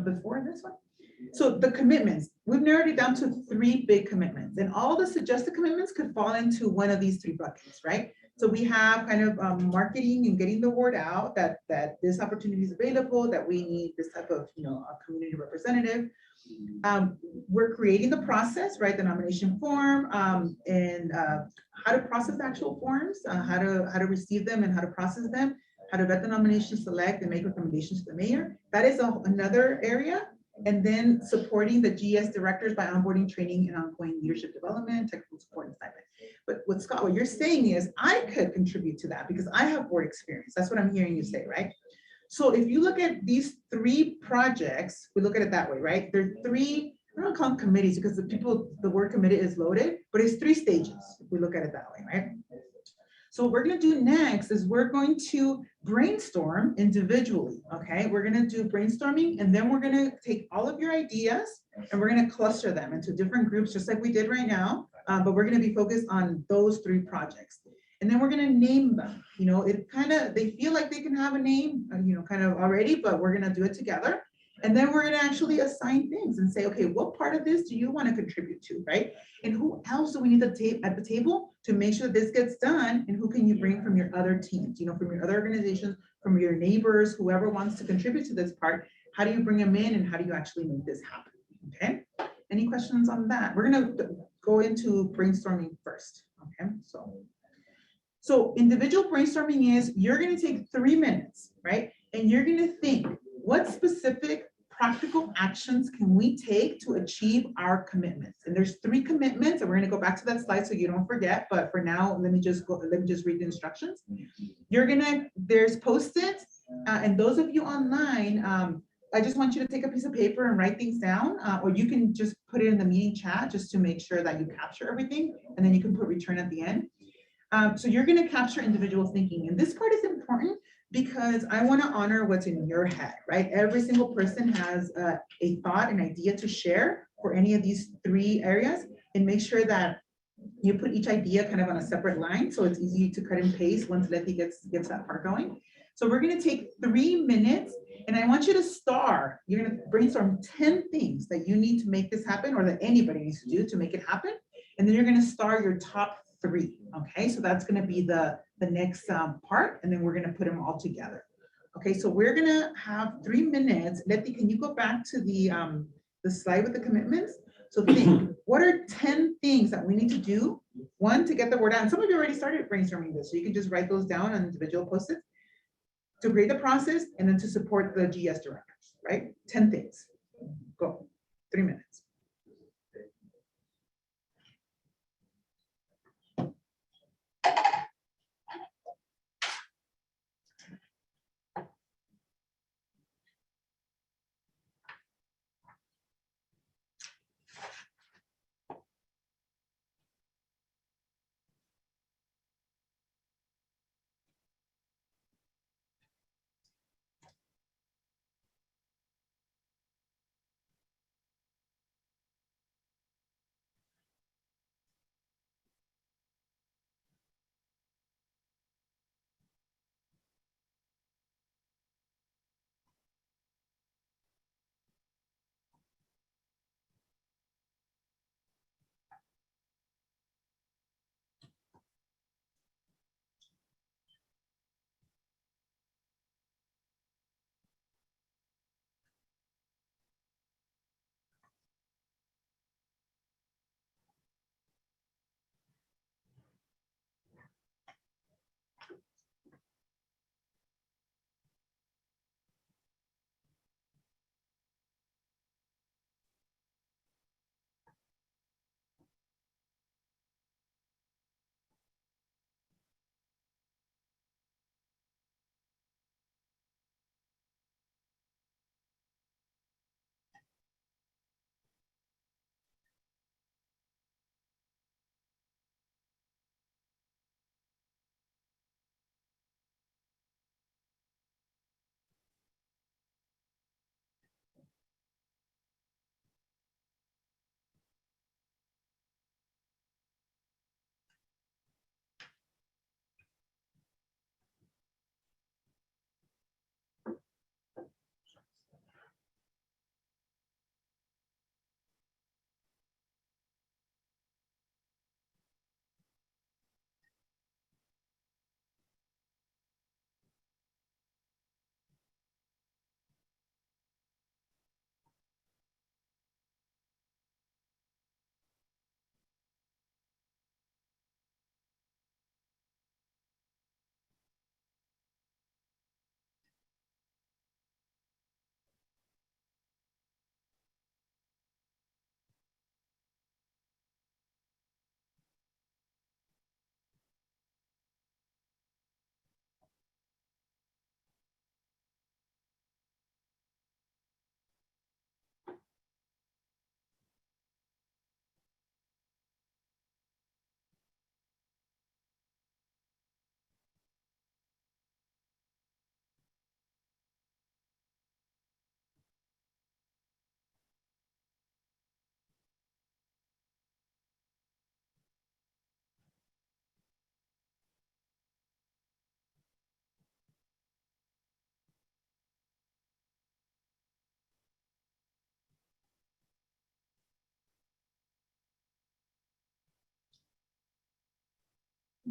before this one. So the commitments, we've narrowed it down to 3 big commitments, and all the suggested commitments could fall into one of these 3 buckets, right? So we have kind of marketing and getting the word out that this opportunity is available, that we need this type of, a community representative. We're creating the process, right? The nomination form, and how to process the actual forms, how to receive them and how to process them, how to vet the nominations, select and make recommendations to the mayor. That is another area. And then supporting the GS directors by onboarding, training, and ongoing leadership development, technical support, and stipend. But Scott, what you're saying is I could contribute to that because I have board experience. That's what I'm hearing you say, right? So if you look at these 3 projects, we look at it that way, right? There are 3, I don't call them committees because the word committee is loaded, but it's 3 stages if we look at it that way, right? So what we're going to do next is we're going to brainstorm individually, okay? We're going to do brainstorming, and then we're going to take all of your ideas and we're going to cluster them into different groups, just like we did right now, but we're going to be focused on those 3 projects. And then we're going to name them. They feel like they can have a name, kind of already, but we're going to do it together. And then we're gonna actually assign things and say, okay, what part of this do you want to contribute to, right? And who else do we need to take at the table to make sure that this gets done? And who can you bring from your other teams, from your other organizations, from your neighbors, whoever wants to contribute to this part? How do you bring them in and how do you actually make this happen? Okay, any questions on that? We're gonna go into brainstorming first, okay? So individual brainstorming is, you're gonna take 3 minutes, right? And you're gonna think, what specific practical actions can we take to achieve our commitments? And there's 3 commitments, and we're gonna go back to that slide so you don't forget, but for now, let me just read the instructions. There's Post-its, and those of you online, I just want you to take a piece of paper and write things down, or you can just put it in the meeting chat just to make sure that you capture everything, and then you can put return at the end. So you're gonna capture individual thinking, and this part is important because I wanna honor what's in your head, right? Every single person has a thought, an idea to share for any of these 3 areas, and make sure that you put each idea kind of on a separate line, so it's easy to cut and paste once Letty gets that part going. So we're gonna take 3 minutes, and I want you to you're gonna brainstorm 10 things that you need to make this happen, or that anybody needs to do to make it happen. And then you're gonna star your top 3, okay? So that's gonna be the next part, and then we're gonna put them all together. Okay, so we're gonna have 3 minutes. Letty, can you go back to the slide with the commitments? So think, what are 10 things that we need to do? 1, to get the word out. And some of you already started brainstorming this, so you can just write those down on individual Post-its to create the process, and then to support the GS directors, right? 10 things. Go, 3 minutes.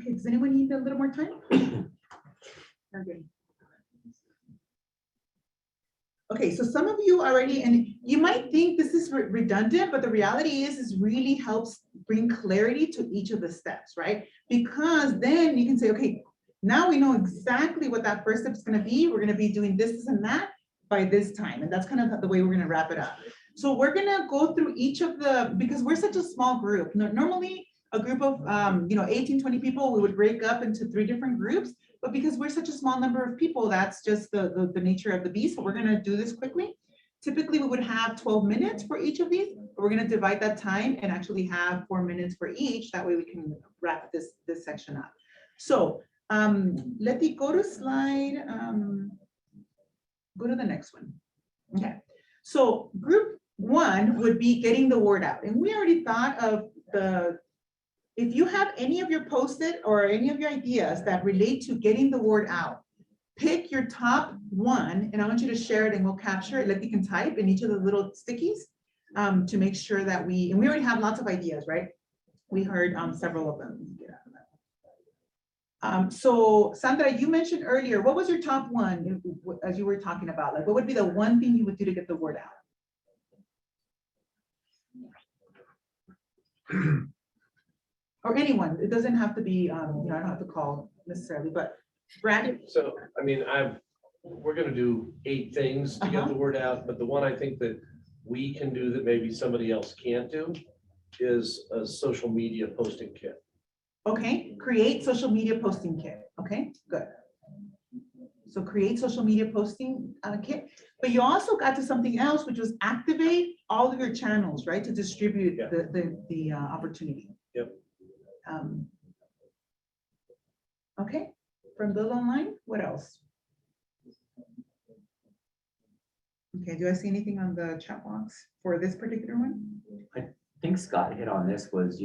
Okay, does anyone need a little more time? Okay. Okay, so some of you already, and you might think this is redundant, but the reality is really helps bring clarity to each of the steps, right? Because then you can say, okay, now we know exactly what that first step is gonna be. We're gonna be doing this and that by this time. And that's kind of the way we're gonna wrap it up. So we're gonna go through each of the, because we're such a small group. Normally a group of 18, 20 people, we would break up into 3 different groups. But because we're such a small number of people, that's just the nature of the beast. So we're gonna do this quickly. Typically, we would have 12 minutes for each of these. But we're gonna divide that time and actually have 4 minutes for each. That way we can wrap this section up. So let me go to slide, go to the next one. Okay, so group 1 would be getting the word out. And we already thought of if you have any of your post-it or any of your ideas that relate to getting the word out, pick your top 1 and I want you to share it and we'll capture it. Like you can type in each of the little stickies to make sure that we already have lots of ideas, right? We heard several of them. So Sandra, you mentioned earlier, what was your top 1 as you were talking about? Like what would be the one thing you would do to get the word out? Or anyone, it doesn't have to be, I don't have to call necessarily, but Brad. So, I mean, we're gonna do 8 things to get the word out, but the one I think that we can do that maybe somebody else can't do is a social media posting kit. Okay, create social media posting kit. Okay, good. So create social media posting kit, but you also got to something else, which was activate all of your channels, right? To distribute the opportunity. Yep. Okay, from those online, what else? Okay, do I see anything on the chat box for this particular one? I think Scott hit on this was,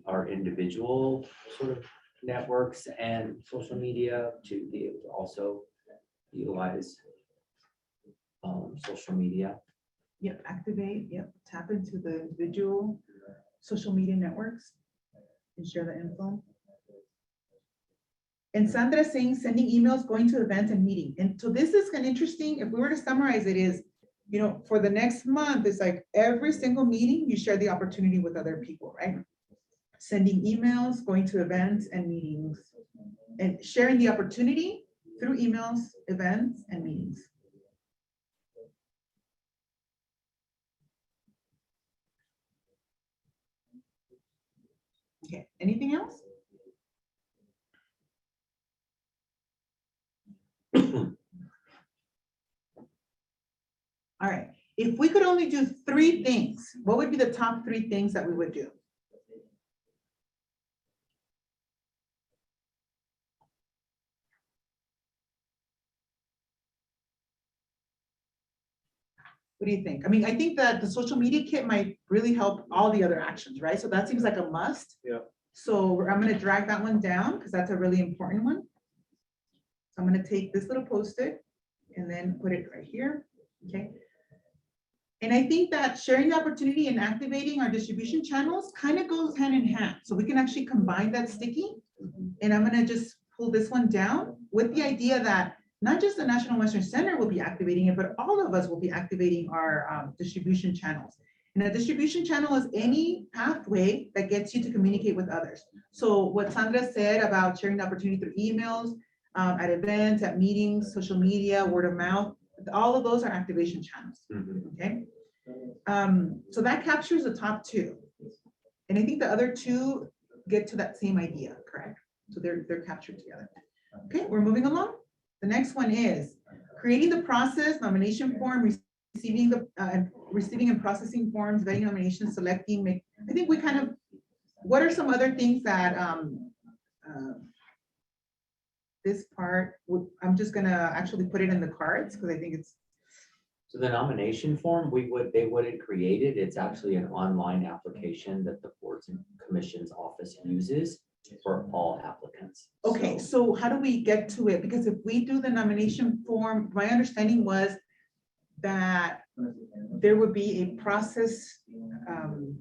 our individual sort of networks and social media to be able to also utilize social media. Yep, activate, yep, tap into the individual social media networks and share the info. And Sandra saying sending emails, going to events and meeting. And so this is kind of interesting. If we were to summarize it is, for the next month, it's like every single meeting, you share the opportunity with other people, right? Sending emails, going to events and meetings, and sharing the opportunity through emails, events, and meetings. Okay, anything else? All right, if we could only do 3 things, what would be the top 3 things that we would do? What do you think? I mean, I think that the social media kit might really help all the other actions, right? So that seems like a must. Yeah. So I'm going to drag that one down because that's a really important one. So I'm going to take this little post-it and then put it right here. Okay. And I think that sharing the opportunity and activating our distribution channels kind of goes hand in hand. So we can actually combine that sticky. And I'm going to just pull this one down with the idea that not just the National Western Center will be activating it, but all of us will be activating our distribution channels. And a distribution channel is any pathway that gets you to communicate with others. So what Sandra said about sharing the opportunity through emails, at events, at meetings, social media, word of mouth, all of those are activation channels, okay? So that captures the top 2. And I think the other 2 get to that same idea, correct? So they're captured together. Okay, we're moving along. The next one is creating the process, nomination form, receiving and processing forms, vetting nominations, selecting. I think we kind of, what are some other things that this part, I'm just gonna actually put it in the cards because I think it's. So the nomination form, they wouldn't create it. It's actually an online application that the Boards and Commissions Office uses for all applicants. Okay, so how do we get to it? Because if we do the nomination form, my understanding was that there would be a process.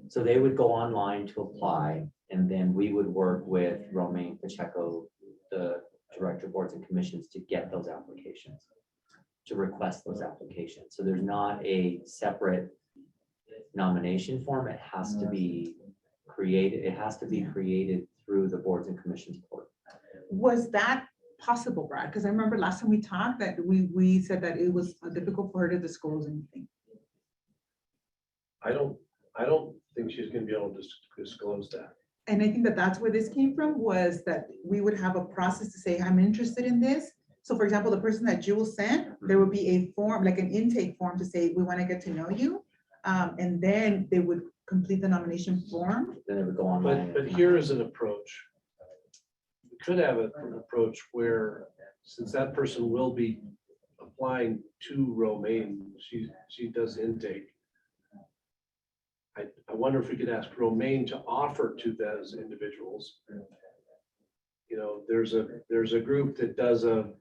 So they would go online to apply, and then we would work with Romaine Pacheco, the Director of Boards and Commissions, to get those applications, to request those applications. So there's not a separate nomination form. It has to be created. It has to be created through the Boards and Commissions board. Was that possible, Brad? Because I remember last time we talked that we said that it was difficult for her to disclose anything. I don't think she's gonna be able to disclose that. And I think that that's where this came from, was that we would have a process to say, I'm interested in this. So for example, the person that Jules sent, there would be a form, like an intake form to say, we want to get to know you. And then they would complete the nomination form. Then it would go online. But here is an approach. We could have an approach where, since that person will be applying to Romaine, she does intake. I wonder if we could ask Romaine to offer to those individuals. You know, there's a group that does a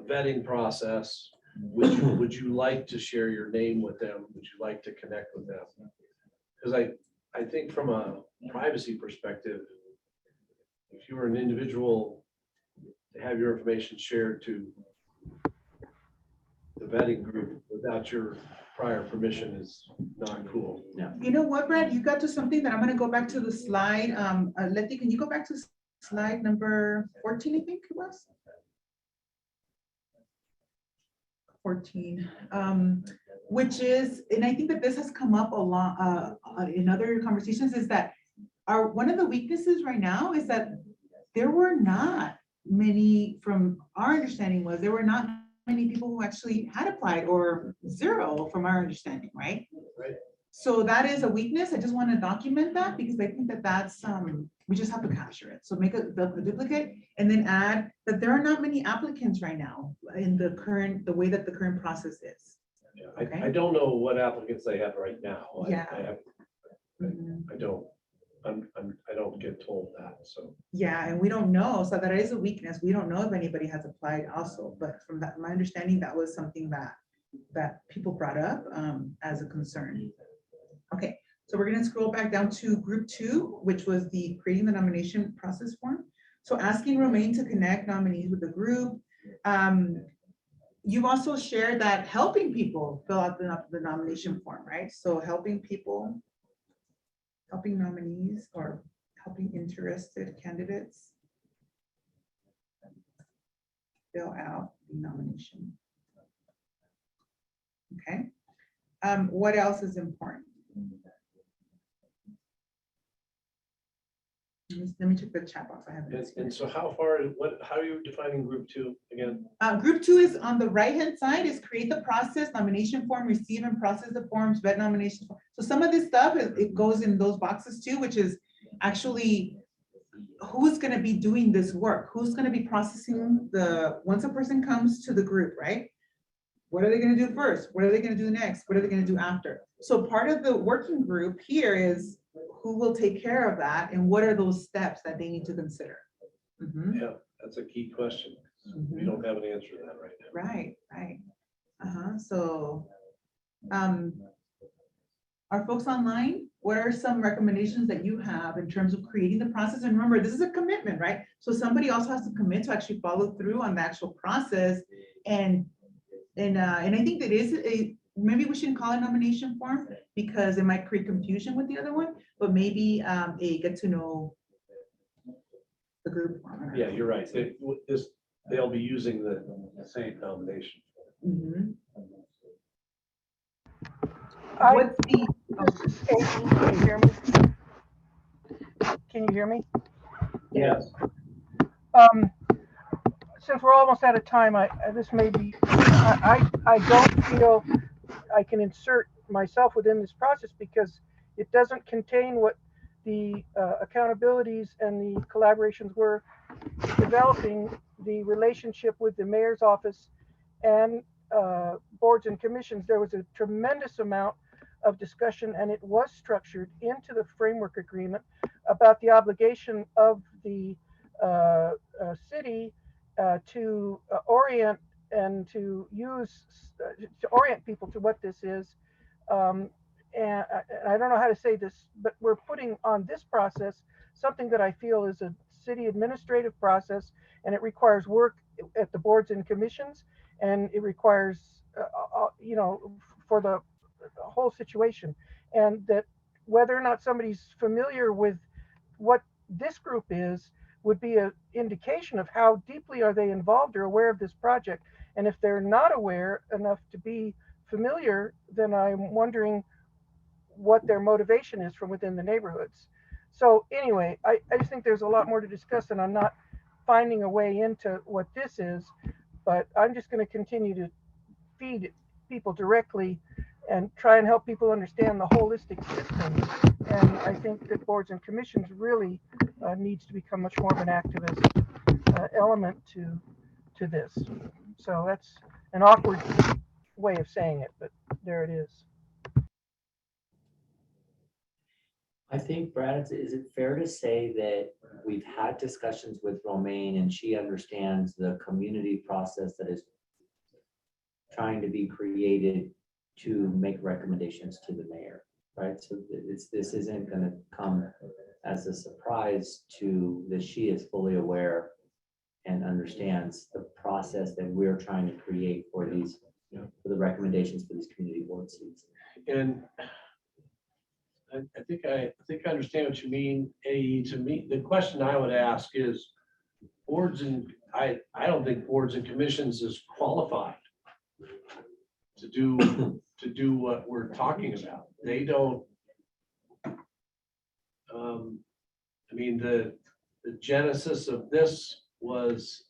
vetting process. Would you like to share your name with them? Would you like to connect with them? Because I think from a privacy perspective, if you were an individual, to have your information shared to the vetting group without your prior permission is not cool. Yeah. You know what, Brad? You got to something that I'm going to go back to the slide. Letty, can you go back to slide number 14, I think it was? 14, which is, and I think that this has come up a lot in other conversations, is that one of the weaknesses right now is that there were not many, from our understanding was, there were not many people who actually had applied, or zero from our understanding, right? Right. So that is a weakness. I just want to document that because I think that that's, we just have to capture it. So make a duplicate and then add that there are not many applicants right now in the way that the current process is. Yeah, Okay. I don't know what applicants they have right now. Yeah. I don't. I don't get told that, so. Yeah, and we don't know. So that is a weakness. We don't know if anybody has applied also, but from that, my understanding, that was something that people brought up as a concern. Okay, so we're gonna scroll back down to group 2, which was the creating the nomination process form. So asking Romaine to connect nominees with the group. You've also shared that helping people fill out the nomination form, right? So helping people, helping nominees or helping interested candidates fill out the nomination. Okay. What else is important? Let me check the chat box. I have it. And so how are you defining group 2 again? Group 2 is on the right-hand side, is create the process, nomination form, receive and process the forms, vet nomination. So some of this stuff, it goes in those boxes too, which is actually who's going to be doing this work? Who's going to be processing once a person comes to the group, right? What are they going to do first? What are they going to do next? What are they going to do after? So part of the working group here is who will take care of that and what are those steps that they need to consider? Mm-hmm. Yeah, that's a key question. We don't have an answer to that right now. Right, right. So, are folks online? What are some recommendations that you have in terms of creating the process? And remember, this is a commitment, right? So somebody also has to commit to actually follow through on the actual process. And I think that is maybe we shouldn't call it nomination form because it might create confusion with the other one, but maybe a get to know the group form. Yeah, you're right. They'll be using the same nomination. Mm-hmm. What's can you hear me? Can you hear me? Yes. Since we're almost out of time, this may be, I don't feel I can insert myself within this process because it doesn't contain what the accountabilities and the collaborations were developing the relationship with the mayor's office and boards and commissions. There was a tremendous amount of discussion, and it was structured into the framework agreement about the obligation of the city to orient and to use, to orient people to what this is. And I don't know how to say this, but we're putting on this process something that I feel is a city administrative process, and it requires work at the boards and commissions, and it requires, for the whole situation. And that whether or not somebody's familiar with what this group is would be an indication of how deeply are they involved or aware of this project. And if they're not aware enough to be familiar, then I'm wondering what their motivation is from within the neighborhoods. So anyway, I just think there's a lot more to discuss, and I'm not finding a way into what this is, but I'm just going to continue to feed people directly and try and help people understand the holistic system. And I think that boards and commissions really needs to become much more of an activist element to this. So that's an awkward way of saying it, but there it is. I think, Brad, is it fair to say that we've had discussions with Romaine and she understands the community process that is trying to be created to make recommendations to the mayor, right? So this isn't going to come as a surprise to that she is fully aware and understands the process that we're trying to create for these, for the recommendations for these community board seats. And I think I understand what you mean. To me, the question I would ask is boards and I don't think boards and commissions is qualified to do what we're talking about. They don't. I mean, the genesis of this was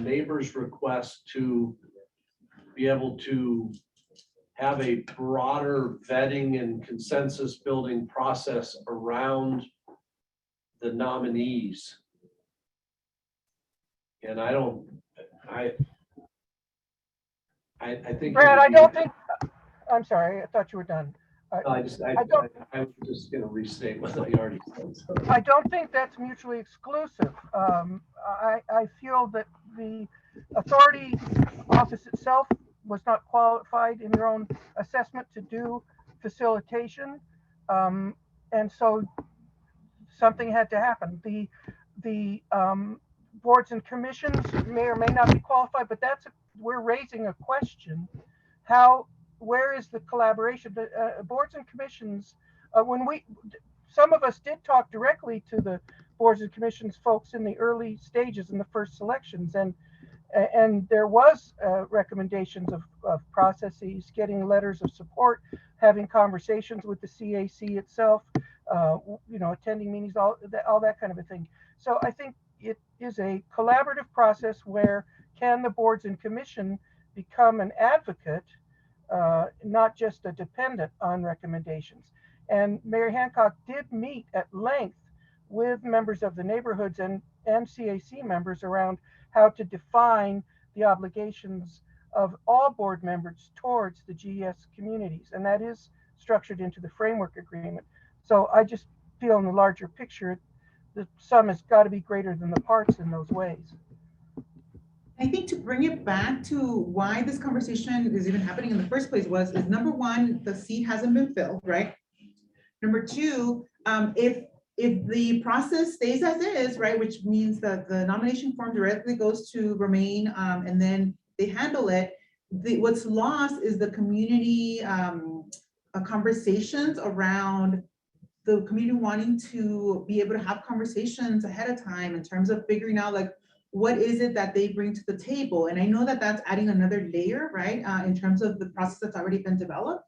neighbors' request to be able to have a broader vetting and consensus building process around the nominees. And I think. Brad, I don't think, I'm sorry, I thought you were done. I was just gonna restate what I already said. So. I don't think that's mutually exclusive. I feel that the authority office itself was not qualified in your own assessment to do facilitation. And so something had to happen. The boards and commissions may or may not be qualified, but we're raising a question. Where is the collaboration? Boards and commissions, some of us did talk directly to the boards and commissions folks in the early stages in the first selections, and there was recommendations of processes, getting letters of support, having conversations with the CAC itself, attending meetings, all that kind of a thing. So I think it is a collaborative process where can the boards and commission become an advocate, not just a dependent on recommendations. And Mayor Hancock did meet at length with members of the neighborhoods and CAC members around how to define the obligations of all board members towards the GES communities. And that is structured into the framework agreement. So I just feel in the larger picture, the sum has got to be greater than the parts in those ways. I think to bring it back to why this conversation is even happening in the first place is number one, the seat hasn't been filled, right? Number two, if the process stays as is, right, which means that the nomination form directly goes to Romaine and then they handle it, what's lost is the community conversations around the community wanting to be able to have conversations ahead of time in terms of figuring out like, what is it that they bring to the table? And I know that that's adding another layer, right, in terms of the process that's already been developed,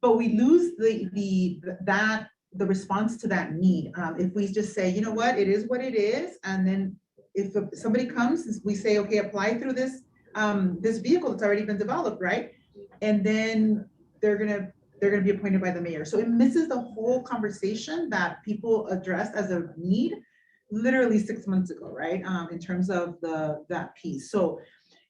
but we lose the response to that need. If we just say, you know what, it is what it is, and then if somebody comes, we say, okay, apply through this this vehicle that's already been developed, right? And then they're gonna be appointed by the mayor. So it misses the whole conversation that people addressed as a need literally 6 months ago, right? In terms of that piece. So,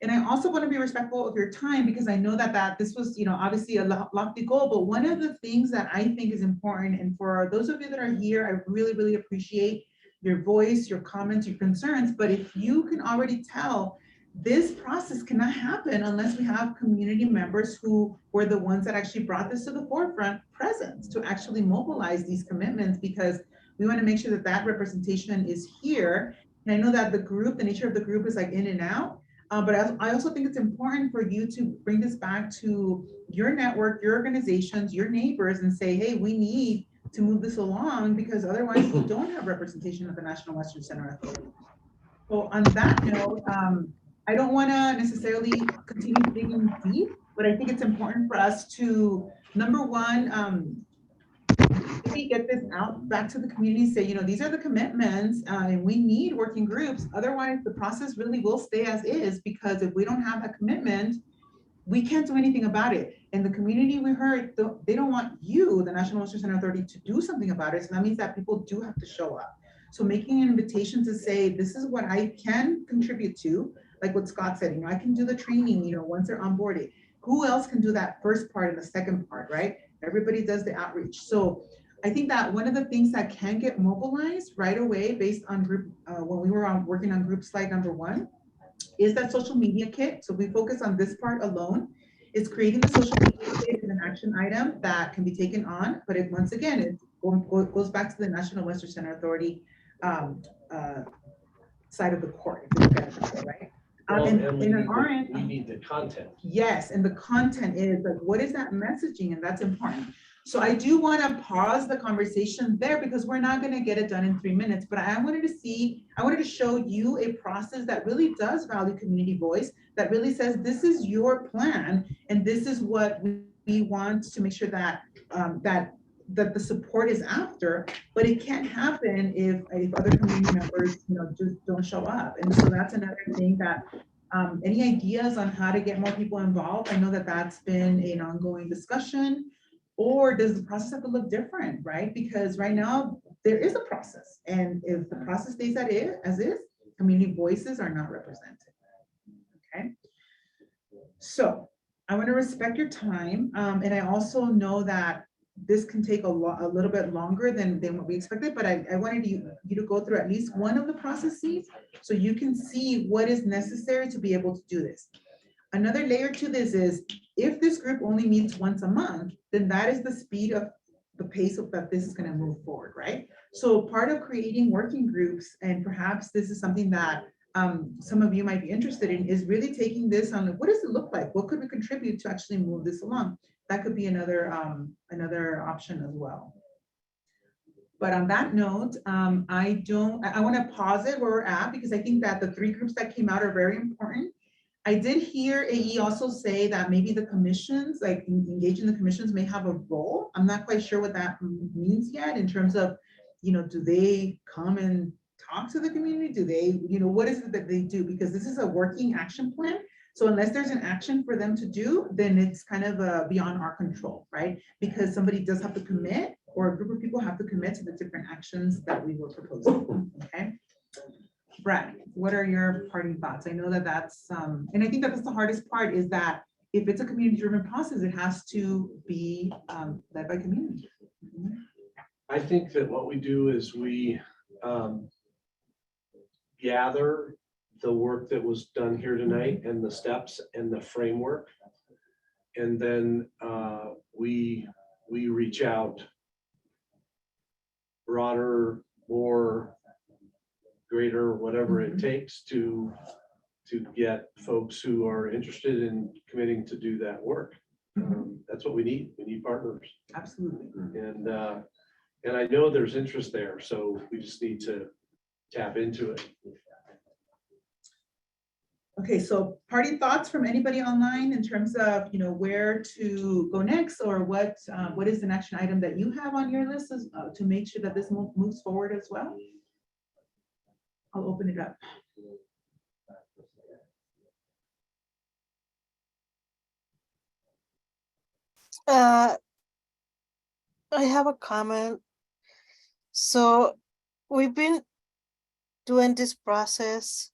and I also want to be respectful of your time because I know that this was, obviously a lofty goal, but one of the things that I think is important, and for those of you that are here, I really, really appreciate your voice, your comments, your concerns, but if you can already tell this process cannot happen unless we have community members who were the ones that actually brought this to the forefront present to actually mobilize these commitments, because we want to make sure that that representation is here. And I know that the nature of the group is like in and out, but I also think it's important for you to bring this back to your network, your organizations, your neighbors, and say, hey, we need to move this along, because otherwise we don't have representation at the National Western Center Authority. So on that note, I don't want to necessarily continue digging deep, but I think it's important for us to, number one, maybe get this out back to the community, say, these are the commitments, and we need working groups. Otherwise, the process really will stay as is, because if we don't have a commitment, we can't do anything about it. And the community, we heard, they don't want you, the National Western Center Authority, to do something about it. So that means that people do have to show up. So making an invitation to say, this is what I can contribute to, like what Scott said, I can do the training, once they're onboarded. Who else can do that first part and the second part, right? Everybody does the outreach. So I think that one of the things that can get mobilized right away based on group, when we were working on group slide number 1, is that social media kit. So we focus on this part alone. It's creating the social media kit as an action item that can be taken on, but once again, it goes back to the National Western Center Authority side of the court, if you look at it that way, right? We need the content. Yes, and the content is like, what is that messaging? And that's important. So I do want to pause the conversation there, because we're not going to get it done in 3 minutes, but I wanted to show you a process that really does value community voice, that really says, this is your plan, and this is what we want to make sure that that the support is after, but it can't happen if other community members, just don't show up. And so that's another thing that, any ideas on how to get more people involved? I know that that's been an ongoing discussion, or does the process have to look different, right? Because right now there is a process, and if the process stays as is, community voices are not represented, okay? So I want to respect your time, and I also know that this can take a little bit longer than what we expected, but I wanted you to go through at least one of the processes so you can see what is necessary to be able to do this. Another layer to this is, if this group only meets once a month, then that is the speed of the pace of that this is going to move forward, right? So part of creating working groups, and perhaps this is something that some of you might be interested in, is really taking this on, what does it look like? What could we contribute to actually move this along? That could be another option as well. But on that note, I want to pause it where we're at, because I think that the 3 groups that came out are very important. I did hear AE also say that maybe the commissions, like engaging the commissions, may have a role. I'm not quite sure what that means yet, in terms of, do they come and talk to the community? Do they, what is it that they do? Because this is a working action plan. So unless there's an action for them to do, then it's kind of beyond our control, right? Because somebody does have to commit, or a group of people have to commit to the different actions that we were proposing, okay? Brad, what are your parting thoughts? I know that that's, and I think that that's the hardest part, is that if it's a community-driven process, it has to be led by community. I think that what we do is we gather the work that was done here tonight, and the steps and the framework, and then we reach out broader, more, greater, whatever it takes to get folks who are interested in committing to do that work. That's what we need. We need partners. Absolutely. And I know there's interest there, so we just need to tap into it. Okay, so parting thoughts from anybody online in terms of, where to go next, or what is an action item that you have on your list to make sure that this moves forward as well? I'll open it up. I have a comment. So we've been doing this process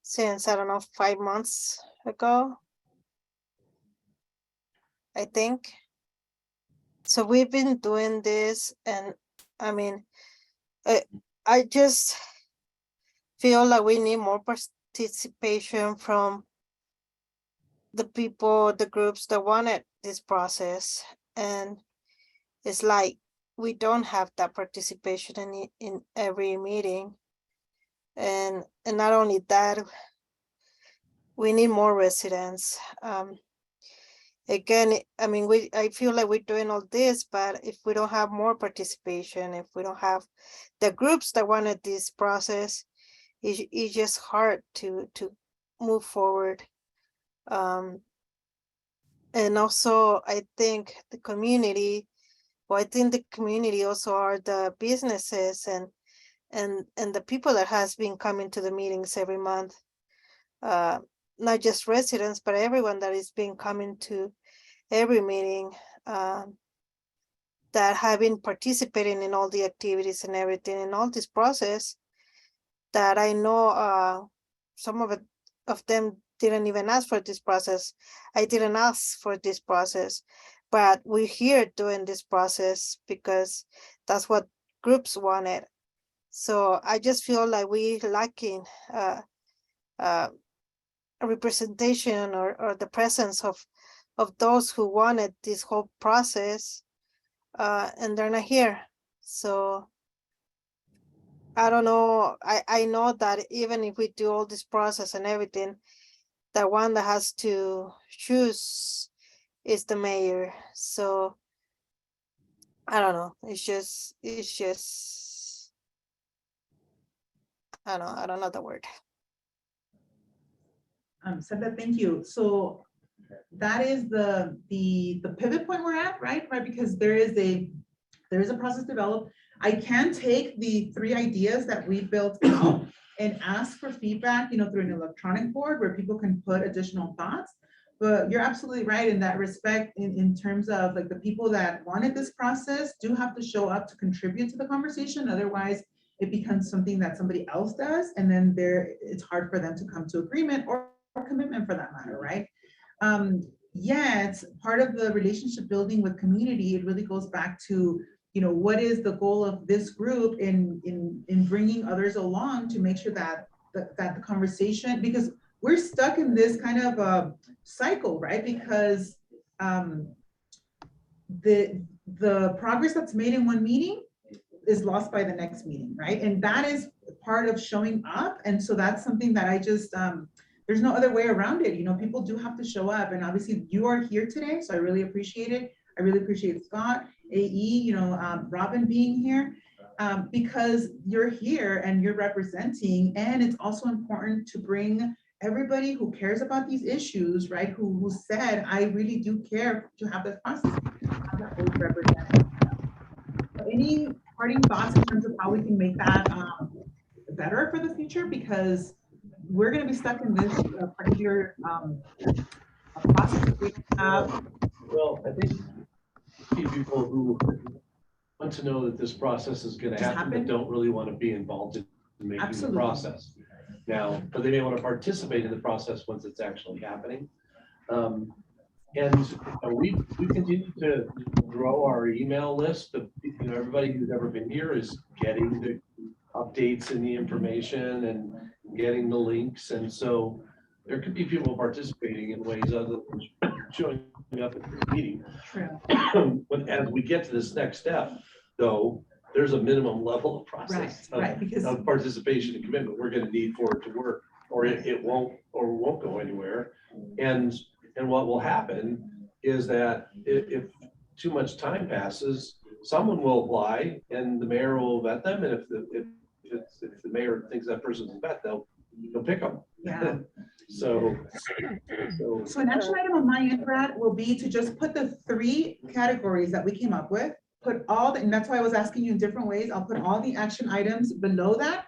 since, I don't know, 5 months ago, I think. So we've been doing this, and I mean, I just feel like we need more participation from the people, the groups that wanted this process. And it's like we don't have that participation in every meeting. And not only that, we need more residents. Again, I mean, I feel like we're doing all this, but if we don't have more participation, if we don't have the groups that wanted this process, it's just hard to move forward. And also, I think the community also are the businesses and the people that has been coming to the meetings every month. Not just residents, but everyone that is been coming to every meeting, that have been participating in all the activities and everything in all this process, that I know some of them didn't even ask for this process. I didn't ask for this process, but we're here doing this process because that's what groups wanted. So I just feel like we're lacking a representation or the presence of those who wanted this whole process, and they're not here. So I don't know. I know that even if we do all this process and everything, the one that has to choose is the mayor. So I don't know. It's just I don't know the word. Sandra, thank you. So that is the pivot point we're at, right? Because there is a process developed. I can take the 3 ideas that we built out and ask for feedback, through an electronic board where people can put additional thoughts. But you're absolutely right in that respect, in terms of like the people that wanted this process do have to show up to contribute to the conversation. Otherwise, it becomes something that somebody else does, and then it's hard for them to come to agreement or commitment for that matter, right? Yet part of the relationship building with community, it really goes back to, what is the goal of this group in bringing others along to make sure that the conversation, because we're stuck in this kind of a cycle, right? Because the progress that's made in one meeting is lost by the next meeting, right? And that is part of showing up. And so that's something that I just, there's no other way around it. People do have to show up, and obviously you are here today, so I really appreciate it. I really appreciate Scott, AE, Robin being here, because you're here and you're representing, and it's also important to bring everybody who cares about these issues, right? Who said, I really do care to have this process, have that voice represented. Any parting thoughts in terms of how we can make that better for the future? Because we're going to be stuck in this particular process that we have. Well, I think people who want to know that this process is going to happen, but don't really want to be involved in making the process. Now, but they may want to participate in the process once it's actually happening. And we continue to grow our email list of everybody who's ever been here is getting the updates and the information and getting the links. And so there could be people participating in ways other than showing up at the meeting. True. But as we get to this next step, though, there's a minimum level of process of participation and commitment we're going to need for it to work, or it won't go anywhere. And what will happen is that if too much time passes, someone will apply and the mayor will vet them. And if the mayor thinks that person's a vet, they'll pick them. Yeah. So an action item on my end, Brad, will be to just put the 3 categories that we came up with, and that's why I was asking you in different ways. I'll put all the action items below that,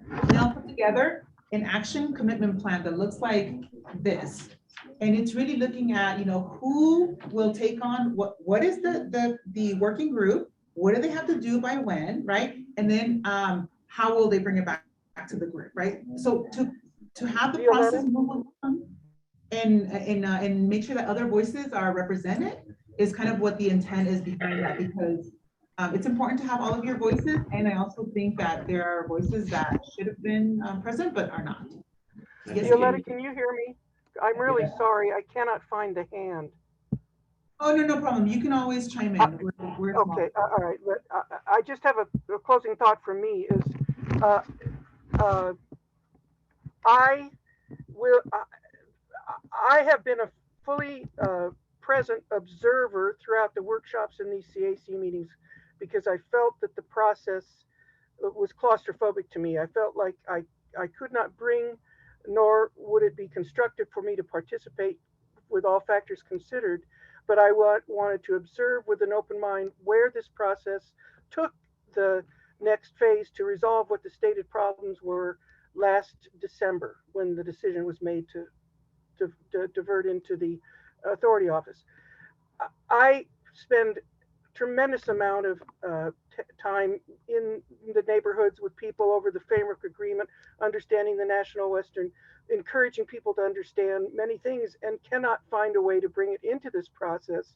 and I'll put together an action commitment plan that looks like this. And it's really looking at, who will take on what is the working group, what do they have to do by when, right? And then how will they bring it back to the group, right? So to have the process move along and make sure that other voices are represented is kind of what the intent is behind that, because It's important to have all of your voices, and I also think that there are voices that should have been present but are not. Yes, Violetta, can you hear me? I'm really sorry, I cannot find the hand. oh, no problem. You can always chime in. We're Okay, all right, but I just have a closing thought for me is, I will, I have been a fully present observer throughout the workshops in these CAC meetings because I felt that the process was claustrophobic to me. I felt like I could not bring, nor would it be constructive for me to participate with all factors considered, but I wanted to observe with an open mind where this process took the next phase to resolve what the stated problems were last December when the decision was made to divert into the authority office. I spend tremendous amount of time in the neighborhoods with people over the framework agreement, understanding the National Western, encouraging people to understand many things, and cannot find a way to bring it into this process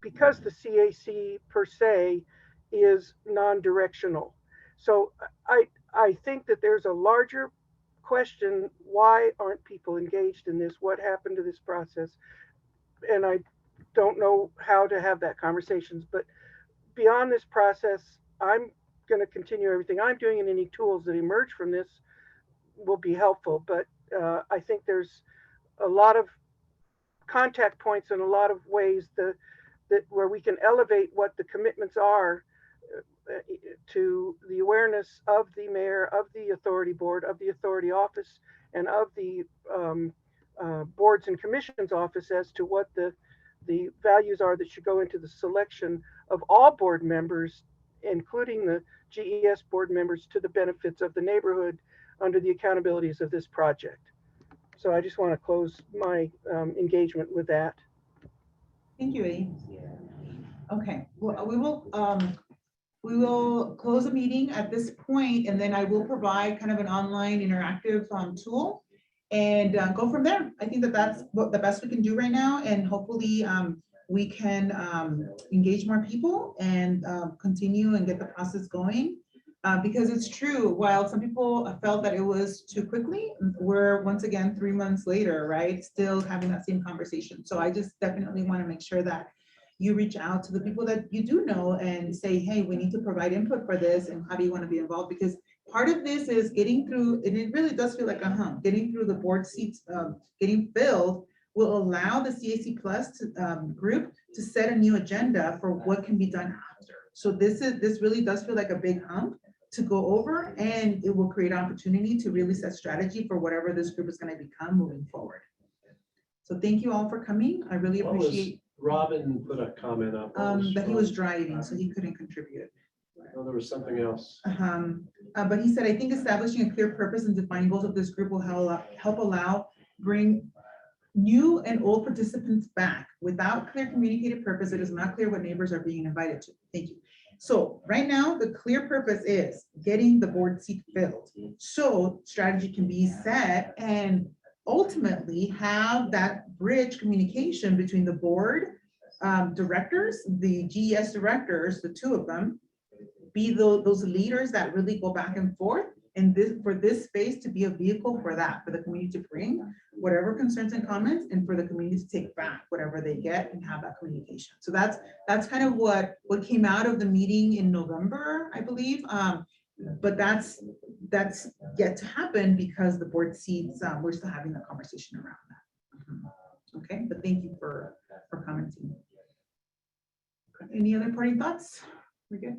because the CAC per se is non-directional. So I think that there's a larger question, why aren't people engaged in this? What happened to this process? And I don't know how to have that conversations, but beyond this process, I'm going to continue everything I'm doing, and any tools that emerge from this will be helpful. But I think there's a lot of contact points and a lot of ways that where we can elevate what the commitments are to the awareness of the mayor, of the authority board, of the authority office, and of the boards and commissions office as to what the values are that should go into the selection of all board members, including the GES board members, to the benefits of the neighborhood under the accountabilities of this project. So I just want to close my engagement with that. Thank you, Eddie. Okay, well, we will close the meeting at this point, and then I will provide kind of an online interactive tool and go from there. I think that that's what the best we can do right now, and hopefully we can engage more people and continue and get the process going. Because it's true, while some people felt that it was too quickly, we're once again 3 months later, right? Still having that same conversation. So I just definitely want to make sure that you reach out to the people that you do know and say, hey, we need to provide input for this, and how do you want to be involved? Because part of this is getting through, and it really does feel like a hump, getting through the board seats, getting filled will allow the CAC Plus group to set a new agenda for what can be done after. So this really does feel like a big hump to go over, and it will create opportunity to really set strategy for whatever this group is going to become moving forward. So thank you all for coming. I really appreciate. Robin put a comment up. That he was driving, so he couldn't contribute. Oh, there was something else. But he said, I think establishing a clear purpose and defining goals of this group will help allow bring new and old participants back. Without clear communicated purpose, it is not clear what neighbors are being invited to. Thank you. So right now, the clear purpose is getting the board seat filled. So strategy can be set and ultimately have that bridge communication between the board directors, the GES directors, the two of them, be those leaders that really go back and forth, and for this space to be a vehicle for that, for the community to bring whatever concerns and comments, and for the community to take back whatever they get and have that communication. So that's kind of what came out of the meeting in November, I believe. But that's yet to happen because the board seats, we're still having the conversation around that. Okay, but thank you for commenting. Any other parting thoughts? We're good.